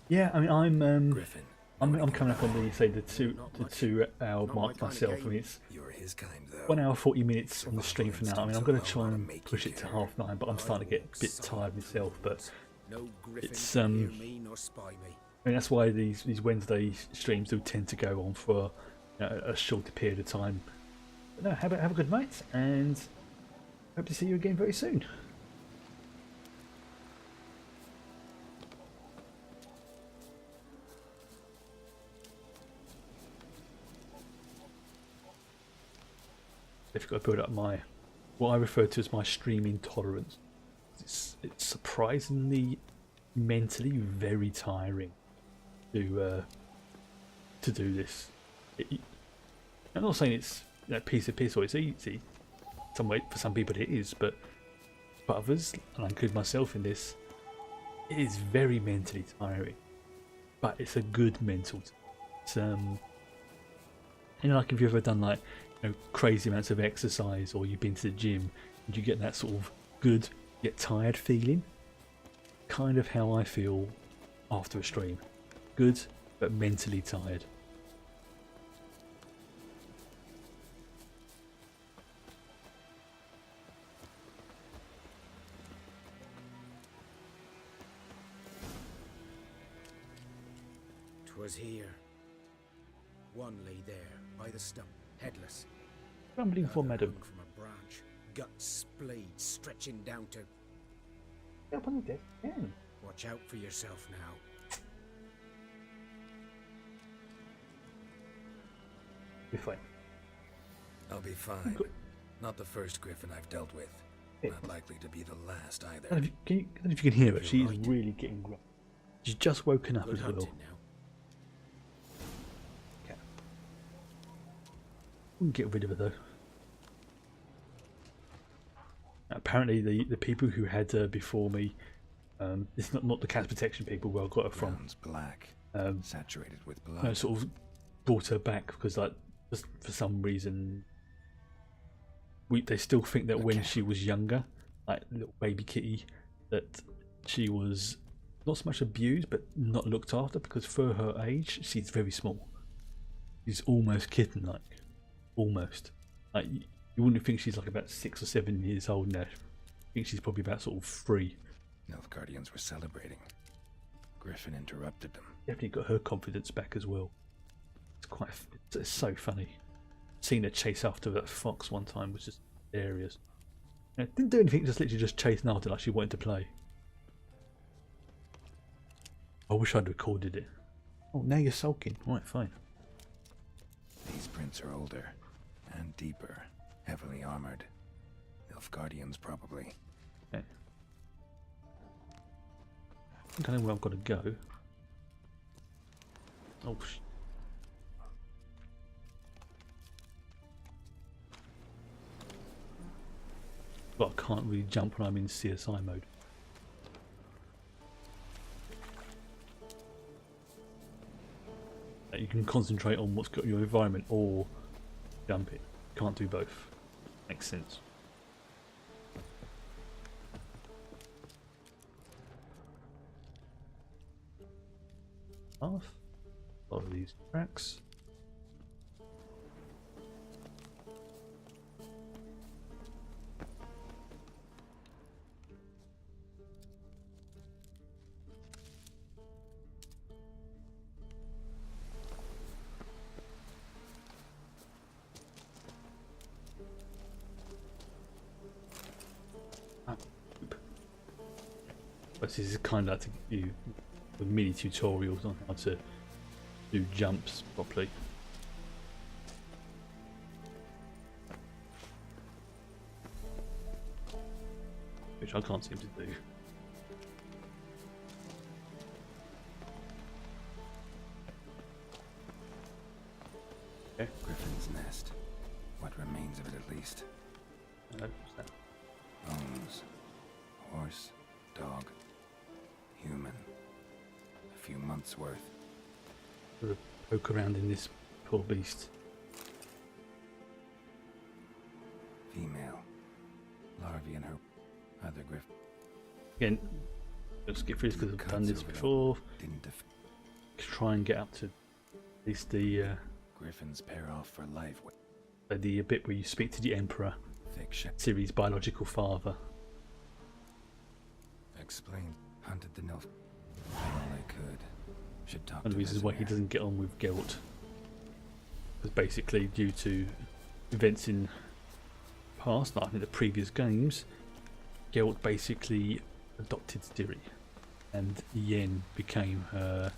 Yeah, I mean, I'm Griffin. I'm coming up on the 2 hour Not my mark kind of myself. I game. mean, it's You're his kind, though. 1 hour 40 minutes on the stream for now. I mean, I'm going to Survival try and instincts push will it to make you 9:30, but I'm starting to get a bit tired myself. But No Griffin It's, can hear me nor spy me. I mean, that's why these Wednesday streams do tend to go on for a shorter period of time. But no, have a good night, and hope to see you again very soon. I've got to build up what I refer to as my streaming tolerance. It's surprisingly mentally very tiring to do this. I'm not saying it's a piece of piss or it's easy. For some people it is, but for others, and I include myself in this, it is very mentally tiring. But it's a good mental. It's like if you've ever done crazy amounts of exercise, or you've been to the gym and you get that sort of good yet tired feeling. Kind of how I feel after a stream. Good but mentally tired. "'Twas here. One lay there, by the stump, headless. Grumbling for Another madam. hung from a branch, guts splayed, stretching down to... Get up on the deck again. Watch out for yourself now. Be fine. I'll be fine. Good. Not the first Griffin I've dealt with. Yeah. Not likely to be the last I either. don't know if you can hear her. You're She's right. really getting grumpy. She's just woken up Good as well. hunting now. We can get rid of her though. Apparently the people who had her before me, it's not the cat protection people where I got her from. Ground's black, saturated with blood. No, sort of brought her back because, like, just for some reason, they still think that when she was younger, like little baby Kitty, that she was not so much abused but not looked after, because for her age she's very small. She's almost kitten-like, almost. Like you wouldn't think she's like about 6 or 7 years old now. I think she's probably about sort of 3. Nilfgaardians were celebrating. Griffin interrupted them. Definitely got her confidence back as well. It's so funny. Seeing her chase after that fox one time was just hilarious. It didn't do anything, just literally just chasing after like she wanted to play. I wish I'd recorded it. Oh, now you're sulking. Right, fine. These prints are older and deeper, heavily armored. Nilfgaardians probably. Okay. I think I know where I've got to go. Oh, but I can't really jump when I'm in CSI mode. You can concentrate on what's got your environment or jump it. Can't do both. Makes sense. Path. Follow these tracks. This is kind of like to give you with mini tutorials on how to do jumps properly. Which I can't seem to do. Okay. Griffin's nest. What remains of it at least? What's that? Bones. Horse. Dog. Human. A few months worth. Sort of poke around in this poor beast. Female. Larvae and her other griff. Again, let's get through this because I've done this before. Try and get up to at least the Griffins pair off for life. The bit where you speak to the Emperor, Fiction. Ciri's biological father. Explain. Hunted the Nilf. All I could. Should talk One of the reasons why he doesn't get on with Geralt was basically due to events in past, like in the previous games. Geralt basically adopted Ciri, and Yen became her,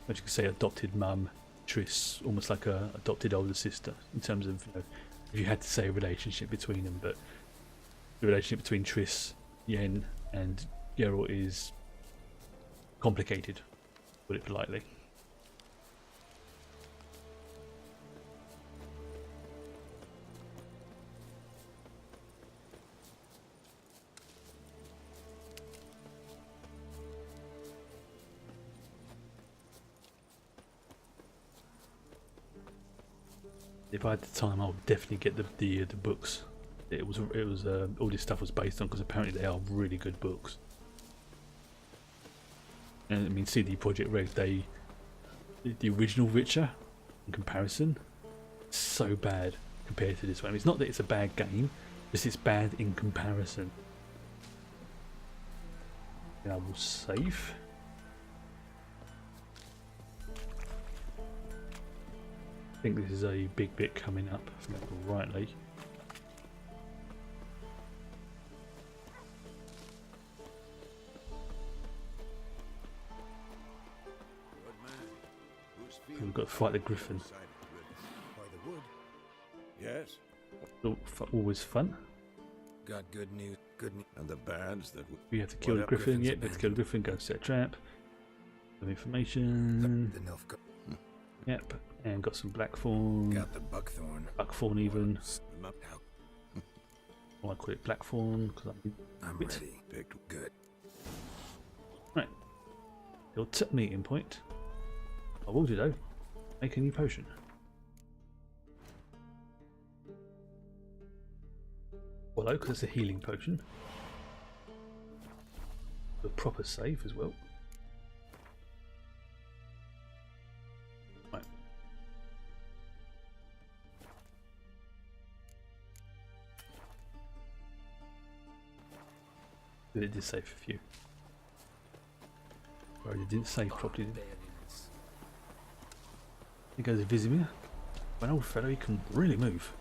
what you could say, adopted mum, Triss, almost like a adopted older sister in terms of, you know, if you had to say a relationship between them. But the relationship between Triss, Yen, and Geralt is complicated, put it politely. If I had the time, I would definitely get the books. It was all this stuff was based on, because apparently they are really good books. And I mean, CD Projekt Red, the original Witcher, in comparison, so bad compared to this one. I mean, it's not that it's a bad game, just it's bad in comparison. And I will save. I think this is a big bit coming up, if I remember rightly. We've got to fight the Griffin. By the wood. Yes. Always fun. Got good news. Good news. And the bands that We have to kill the Griffin. Yep, let's kill the Griffin. Go set a trap. Some information. The Nilf. Yep, and got some Blackthorn. Got the Buckthorn. Buckthorn even. I call it Blackthorn because I'm ready. Picked good. Right. Your meeting point. I will do though. Make a new potion. Well, because it's a healing potion. A proper save as well. Right. But it did save a few. Or it didn't save properly. He goes to visit me. An old fellow, he can really move.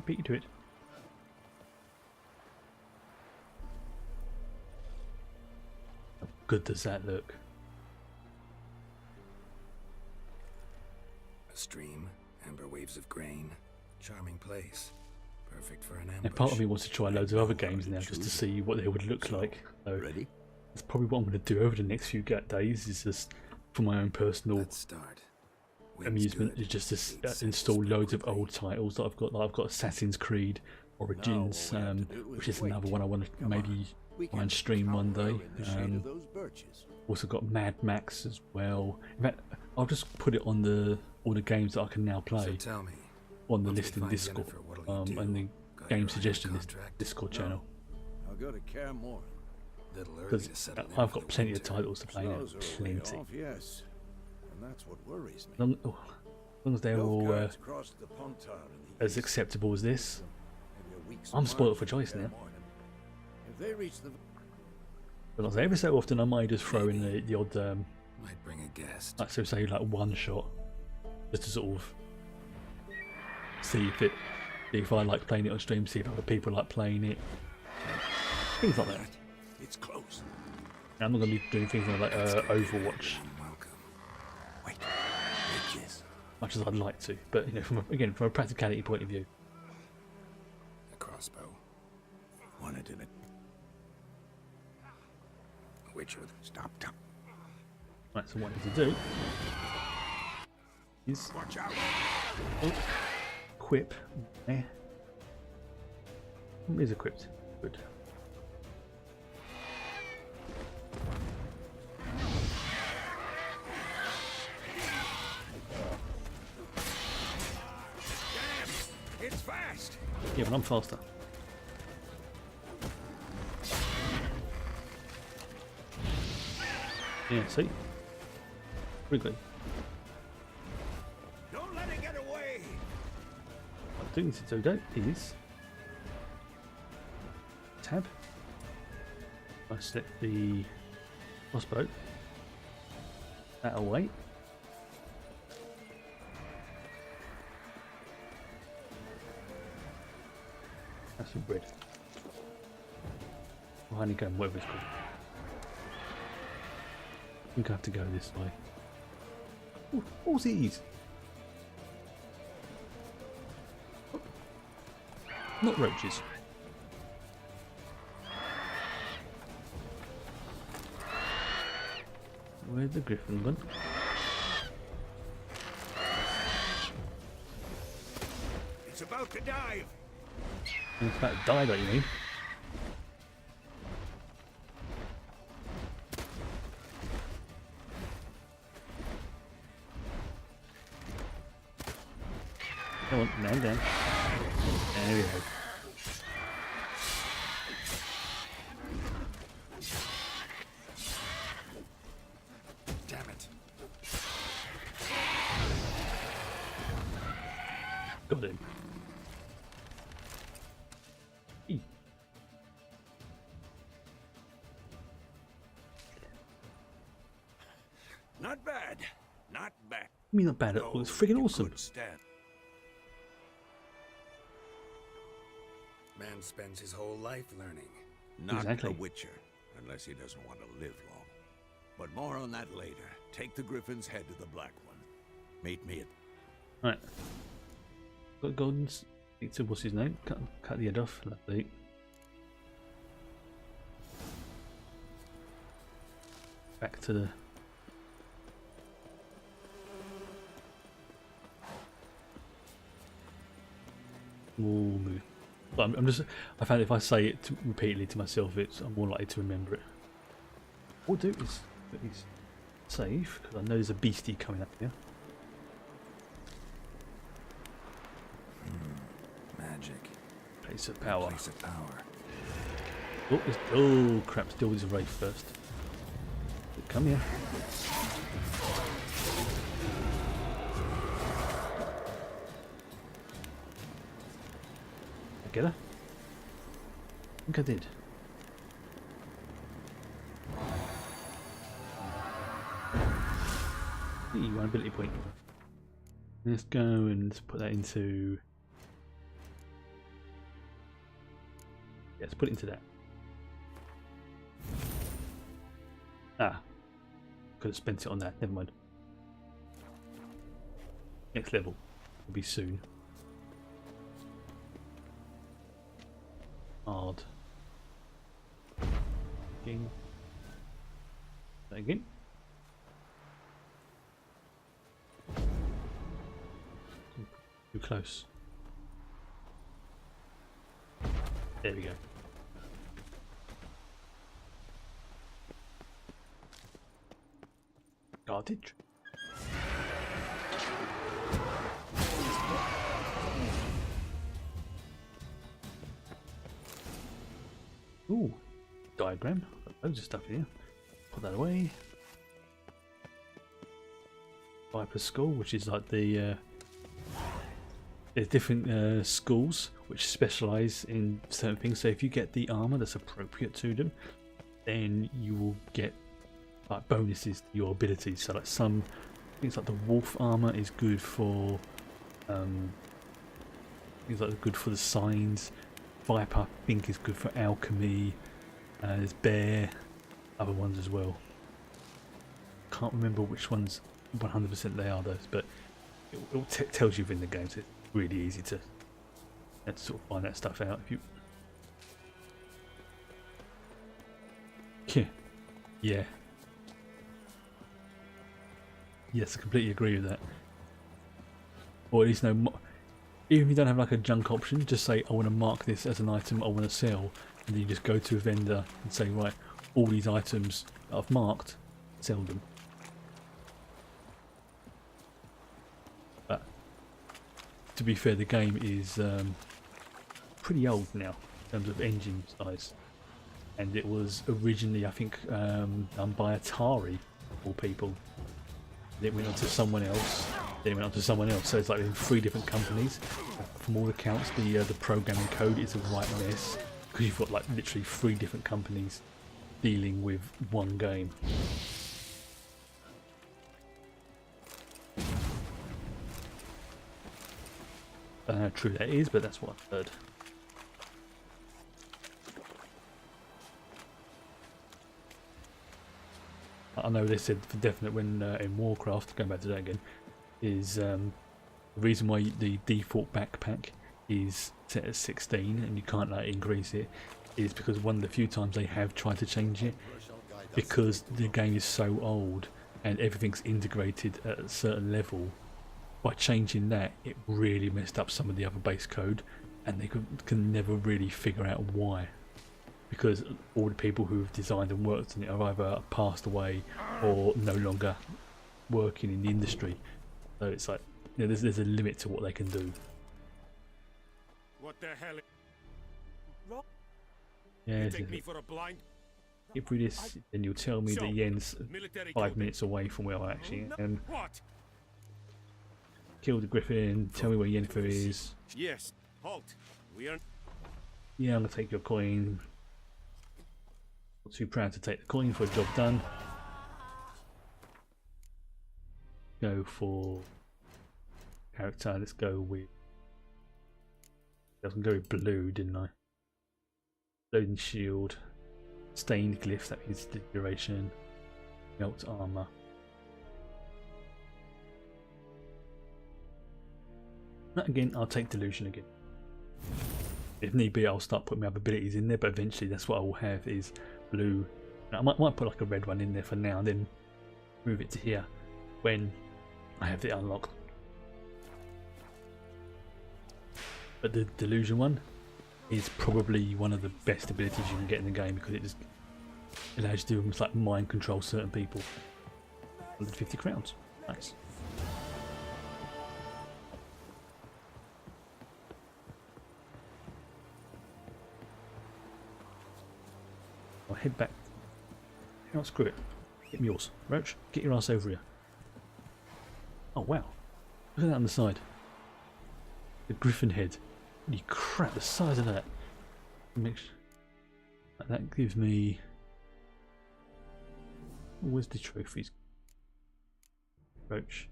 Beat you to it. How good does that look? A stream, amber waves of grain, charming place, perfect for an ambush. And part of me wants to try loads of other games now just to see what they would look like. So ready? That's probably what I'm going to do over the next few days. Is just for my own personal amusement. Is just to install loads of old titles that I've got. Like I've got Assassin's Creed Origins, which is another one I want to maybe try and stream one day. Also got Mad Max as well. In fact, I'll just put it on all the games that I can now play on the list in Discord and the game suggestion Discord channel. I'll go to Kaer Morhen. Because I've got plenty of titles to play now. Plenty. Yes, and that's what worries me. As long as they're all as acceptable as this, I'm spoiled for choice now. If they reach the But every so often I might just throw in the odd, might bring a guest. like so say like one shot, just to sort of see if I like playing it on stream, see if other people like playing it, things like that. It's close. And I'm not going to be doing things like Overwatch, much as I'd like to, but you know, from a practicality point of view. A crossbow. Wanted in it. Witcher. Stop. Right, so what I need to do is equip. It is equipped. Good. It's fast. Yeah, but I'm faster. Yeah, see? Pretty good. Don't let it get away. What I do need to do though is tab. I select the crossbow. That away. That's some bread. Or honeycomb, whatever it's called. I think I have to go this way. Ooh, what's these? Not roaches. Where's the griffin gone? It's about to dive. It's about to die, don't you mean? Come on, man down. There we go. Damn it. Got him. E. Not bad. Not bad. I mean, not bad at all. It's freaking awesome. Stand. Man spends his whole life learning. Not Exactly. a Witcher, unless he doesn't want to live long. But more on that later. Take the Griffin's head to the Black One. Meet me at... Right. Got Gordon's. What's his name? Cut the head off. Lovely. Back to the small move. But I found if I say it repeatedly to myself, I'm more likely to remember it. What I'll do is at least save, because I know there's a beastie coming up here. Magic. Place of power. Place of power. Oh crap, still with Wraith first. Come here. I get her? I think I did. One ability point. Let's go and put that into... Yeah, let's put it into that. Ah. Could have spent it on that, never mind. Next level will be soon. Hard. Again. That again. Too close. There we go. Guarded. Ooh, diagram. Got loads of stuff here. Put that away. Viper Skull, which is like the there's different schools which specialise in certain things. So if you get the armour that's appropriate to them, then you will get like bonuses to your abilities. So like some things like the wolf armour is good for things like good for the signs. Viper I think is good for alchemy. There's bear, other ones as well. Can't remember which ones 100% they are those, but it tells you within the game, so it's really easy to sort of find that stuff out. If you yeah. Yes, I completely agree with that. Or at least no, even if you don't have like a junk option, just say I want to mark this as an item I want to sell, and then you just go to a vendor and say, right, all these items that I've marked, sell them. But to be fair, the game is pretty old now in terms of engine size, and it was originally, I think, done by Atari, all people. Then it went on to someone else. Then it went on to someone else. So it's like in 3 different companies. From all accounts, the programming code is a right mess because you've got like literally 3 different companies dealing with one game. I don't know how true that is, but that's what I've heard. I know they said for definite when in Warcraft, going back to that again, is the reason why the default backpack is set at 16 and you can't like increase it is because one of the few times they have tried to change it, because the game is so old and everything's integrated at a certain level. By changing that, it really messed up some of the other base code, and they can never really figure out why. Because all the people who've designed and worked on it are either passed away or no longer working in the industry. So it's like, you know, there's a limit to what they can do. What the hell? Yeah, You take me for a blind? if we this, then you'll tell me that Yen's 5 minutes away from where I actually am. What? Kill the Griffin, tell me where Yennefer is. Yes. Halt. We are. Yeah, I'm gonna take your coin. Not too proud to take the coin for a job done. Go for character. Let's go with. I can go with blue, didn't I? Loading shield, stained glyph. That means the duration. Melt armor. Again, I'll take delusion again. If need be, I'll start putting my other abilities in there, but eventually that's what I will have is blue. Now, I might put like a red one in there for now, and then move it to here when I have it unlocked. But the delusion one is probably one of the best abilities you can get in the game because it just allows you to almost like mind control certain people. 150 crowns. Nice. I'll head back. Oh, screw it. Get me yours. Roach, get your ass over here. Oh wow. Look at that on the side. The griffin head. Holy crap, the size of that. That gives me... Where's the trophies? Roach.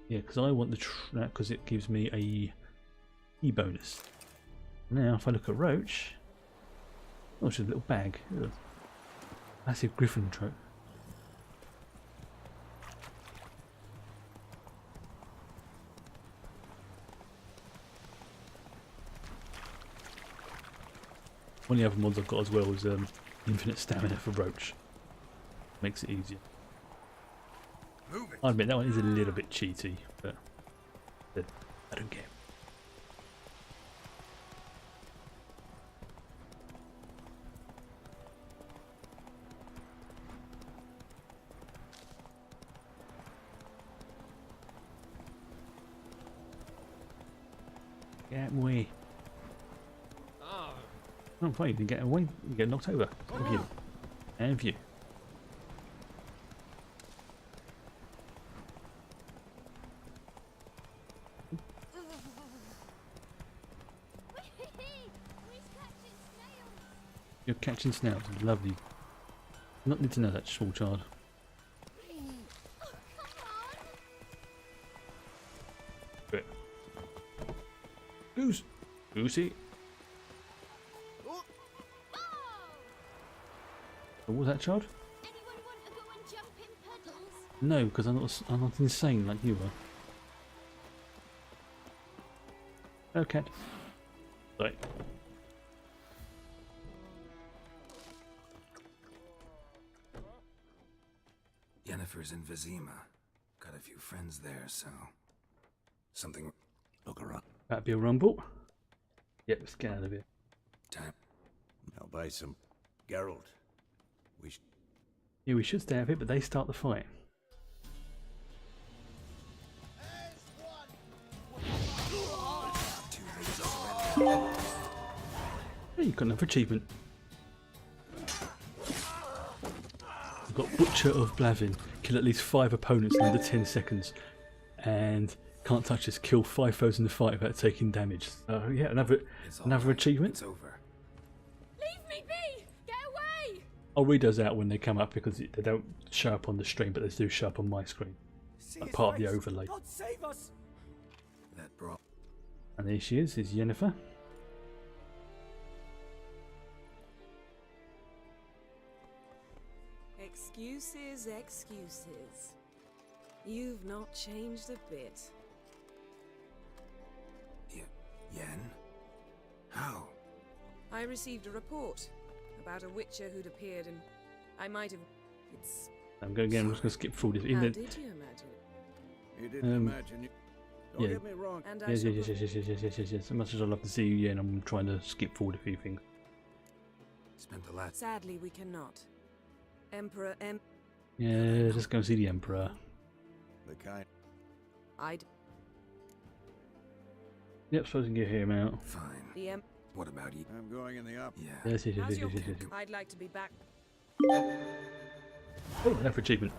Yeah, because I want that because it gives me a E bonus. Now, if I look at Roach... Oh, it's a little bag. Ugh. Massive griffin trope. One of the other mods I've got as well is infinite stamina for Roach. Makes it easier. I admit that one is a little bit cheaty, but I don't care. Get away. Oh, fine, you can get away. You get knocked over. Have you? Have you? You're catching snails. Lovely. Not need to know that, small child. Good. Goose. Goosey. What was that, child? No, because I'm not insane like you are. Oh, cat. Right. Yennefer's in Vizima. Got a few friends there, so... Something... Look around. That'd be a rumble. Yep, let's get out of here. Time. I'll buy some... Geralt. Yeah, we should stay out of it, but they start the fight. Hey, you got another achievement. We've got Butcher of Blavin. Kill at least 5 opponents in under 10 seconds. And can't touch us. Kill 5 foes in the fight without taking damage. So yeah, another achievement. It's over. Leave me be! Get away! I'll read those out when they come up because they don't show up on the stream, but they do show up on my screen. Like part of the overlay. God save us! That brought... And there she is Yennefer. Excuses, excuses. You've not changed a bit. Yen? How? I received a report about a witcher who'd appeared and I might have... It's... I'm going again, I'm just going to skip through this. How did you imagine it? You didn't imagine it. Don't get me wrong. And Yes. As much as I'd love to see you, yeah, and I'm trying to skip forward a few things. Spent the last... Sadly, we cannot. Emperor Yeah, just go and see the Emperor. The kind... I'd... Yep, suppose we can get him out. Fine. What about you? I'm going in the up. Yeah. Yes. I'd like to be back. Oh, another achievement.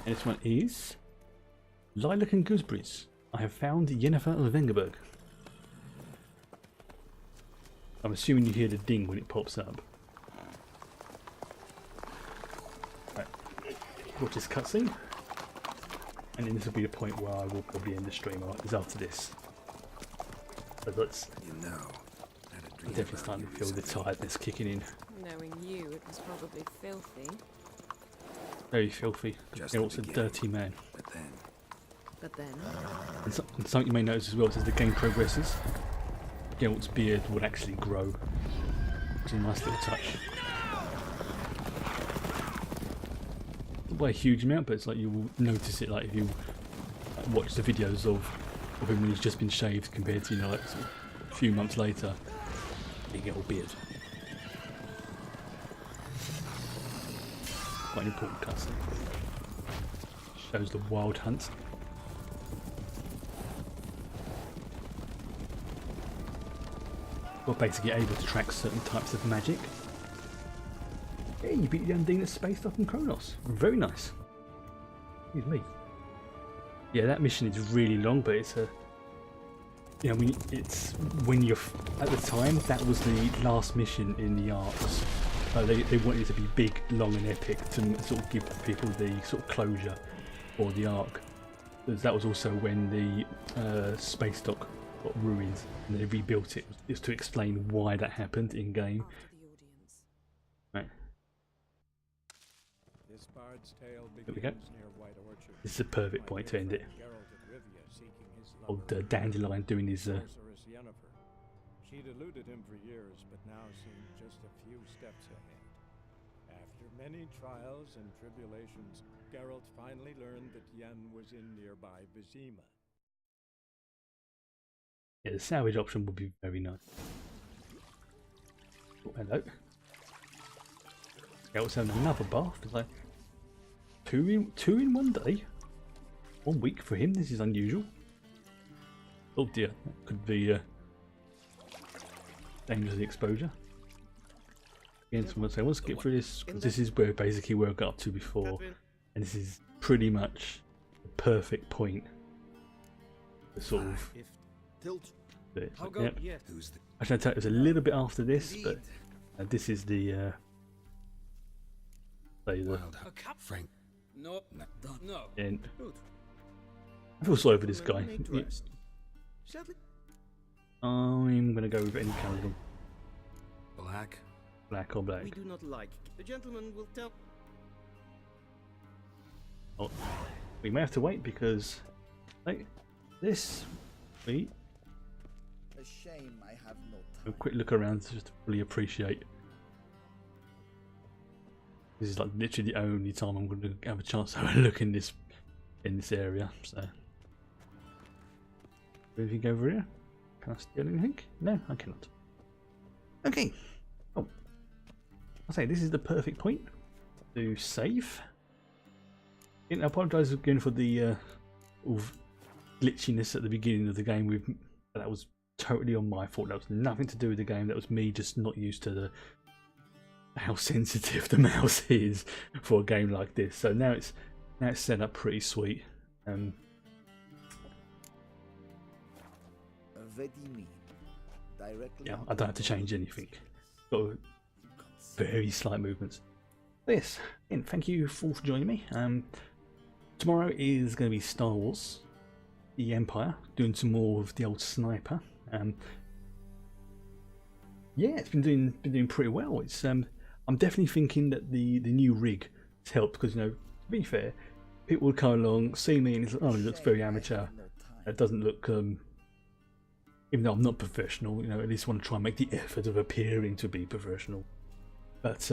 And this one is... Lilac and Gooseberries. I have found Yennefer of Vengerberg. I'm assuming you hear the ding when it pops up. Right. Watch this cutscene. And then this will be the point where I will probably end the stream after this. But let's... You know, I'm definitely starting to feel the tiredness kicking in. Knowing you, it was probably filthy. Very filthy. Geralt's a dirty man. But then... And something you may notice as well is as the game progresses, Geralt's beard will actually grow. Which is a nice little touch. Not by a huge amount, but it's like you will notice it like if you watch the videos of of him when he's just been shaved compared to, you know, like a few months later. Big old beard. Quite an important cutscene. Shows the wild hunt. We're basically able to track certain types of magic. Yeah, you beat the Undine that's spaced up in Kronos. Very nice. Excuse me. Yeah, that mission is really long, but it's a... You know, it's when you're... At the time, that was the last mission in the arcs. They wanted it to be big, long and epic to sort of give people the sort of closure for the arc. Because that was also when the space dock got ruined and they rebuilt it. It was to explain why that happened in game. Right. This bard's tale Here we go. near White Orchard. This is a perfect point to end it. Old Dandelion doing his... She'd eluded him for years, but now seemed just a few steps ahead. After many trials and tribulations, Geralt finally learned that Yen was in nearby Vizima. Yeah, the salvage option would be very nice. Oh, hello. Yeah, also another bath. It's like two in one day. 1 week for him. This is unusual. Oh dear, that could be dangerous exposure. Again, someone say, I want to skip through this because this is where basically where I got up to before, and this is pretty much the perfect point. To sort of. Yep. Actually, I tell you, it was a little bit after this, but this is the. Frank. No. No. And I feel sorry for this guy. I'm gonna go with any colour of them. Black. Black or black. We do not like. The gentleman will tell. Oh, we may have to wait because, like, this. Wait. A shame I have no time. A quick look around just to fully appreciate. This is like literally the only time I'm going to have a chance to have a look in this area. So, anything over here? Can I steal anything? No, I cannot. Okay. Oh, I say this is the perfect point to save. I apologise again for the glitchiness at the beginning of the game. That was totally on my fault. That was nothing to do with the game. That was me just not used to how sensitive the mouse is for a game like this. So now it's set up pretty sweet. Yeah, I don't have to change anything. Got very slight movements. But yes, again, thank you for joining me. Tomorrow is going to be Star Wars: The Empire, doing some more of the old sniper. Yeah, it's been doing pretty well. It's I'm definitely thinking that the new rig has helped because, you know, to be fair, people will come along, see me, and it's like, oh, it looks very amateur. It doesn't look even though I'm not professional, you know, at least want to try and make the effort of appearing to be professional. But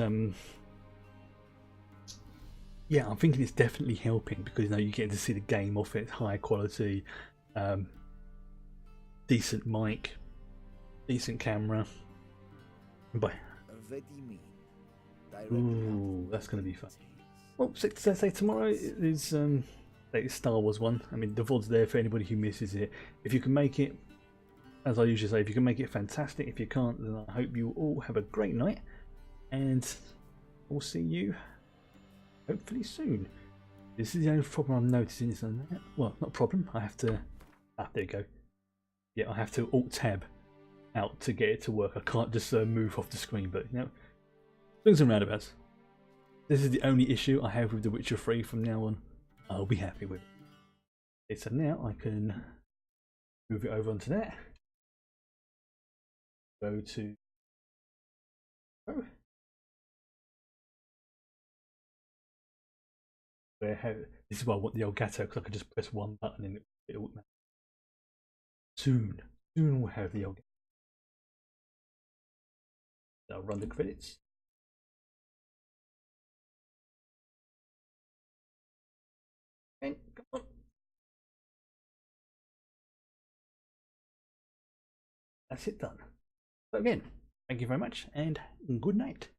yeah, I'm thinking it's definitely helping because, you know, you get to see the game off its high quality, decent mic, decent camera. Bye. Ooh, that's going to be fun. Well, so say tomorrow is the Star Wars one. I mean, the VOD's there for anybody who misses it. If you can make it, as I usually say, if you can make it, fantastic. If you can't, then I hope you all have a great night, and we'll see you hopefully soon. This is the only problem I'm noticing. Is that, well, not a problem. I have to. Ah, there you go. Yeah, I have to Alt Tab out to get it to work. I can't just move off the screen. But, you know, swings and roundabouts. This is the only issue I have with The Witcher 3 from now on. I'll be happy with it. Okay, so now I can move it over onto that. Go to this is why I want the Elgato, because I can just press one button and it will. Soon we'll have the Elgato. I'll run the credits. And come on. that's it done. So again, thank you very much and good night.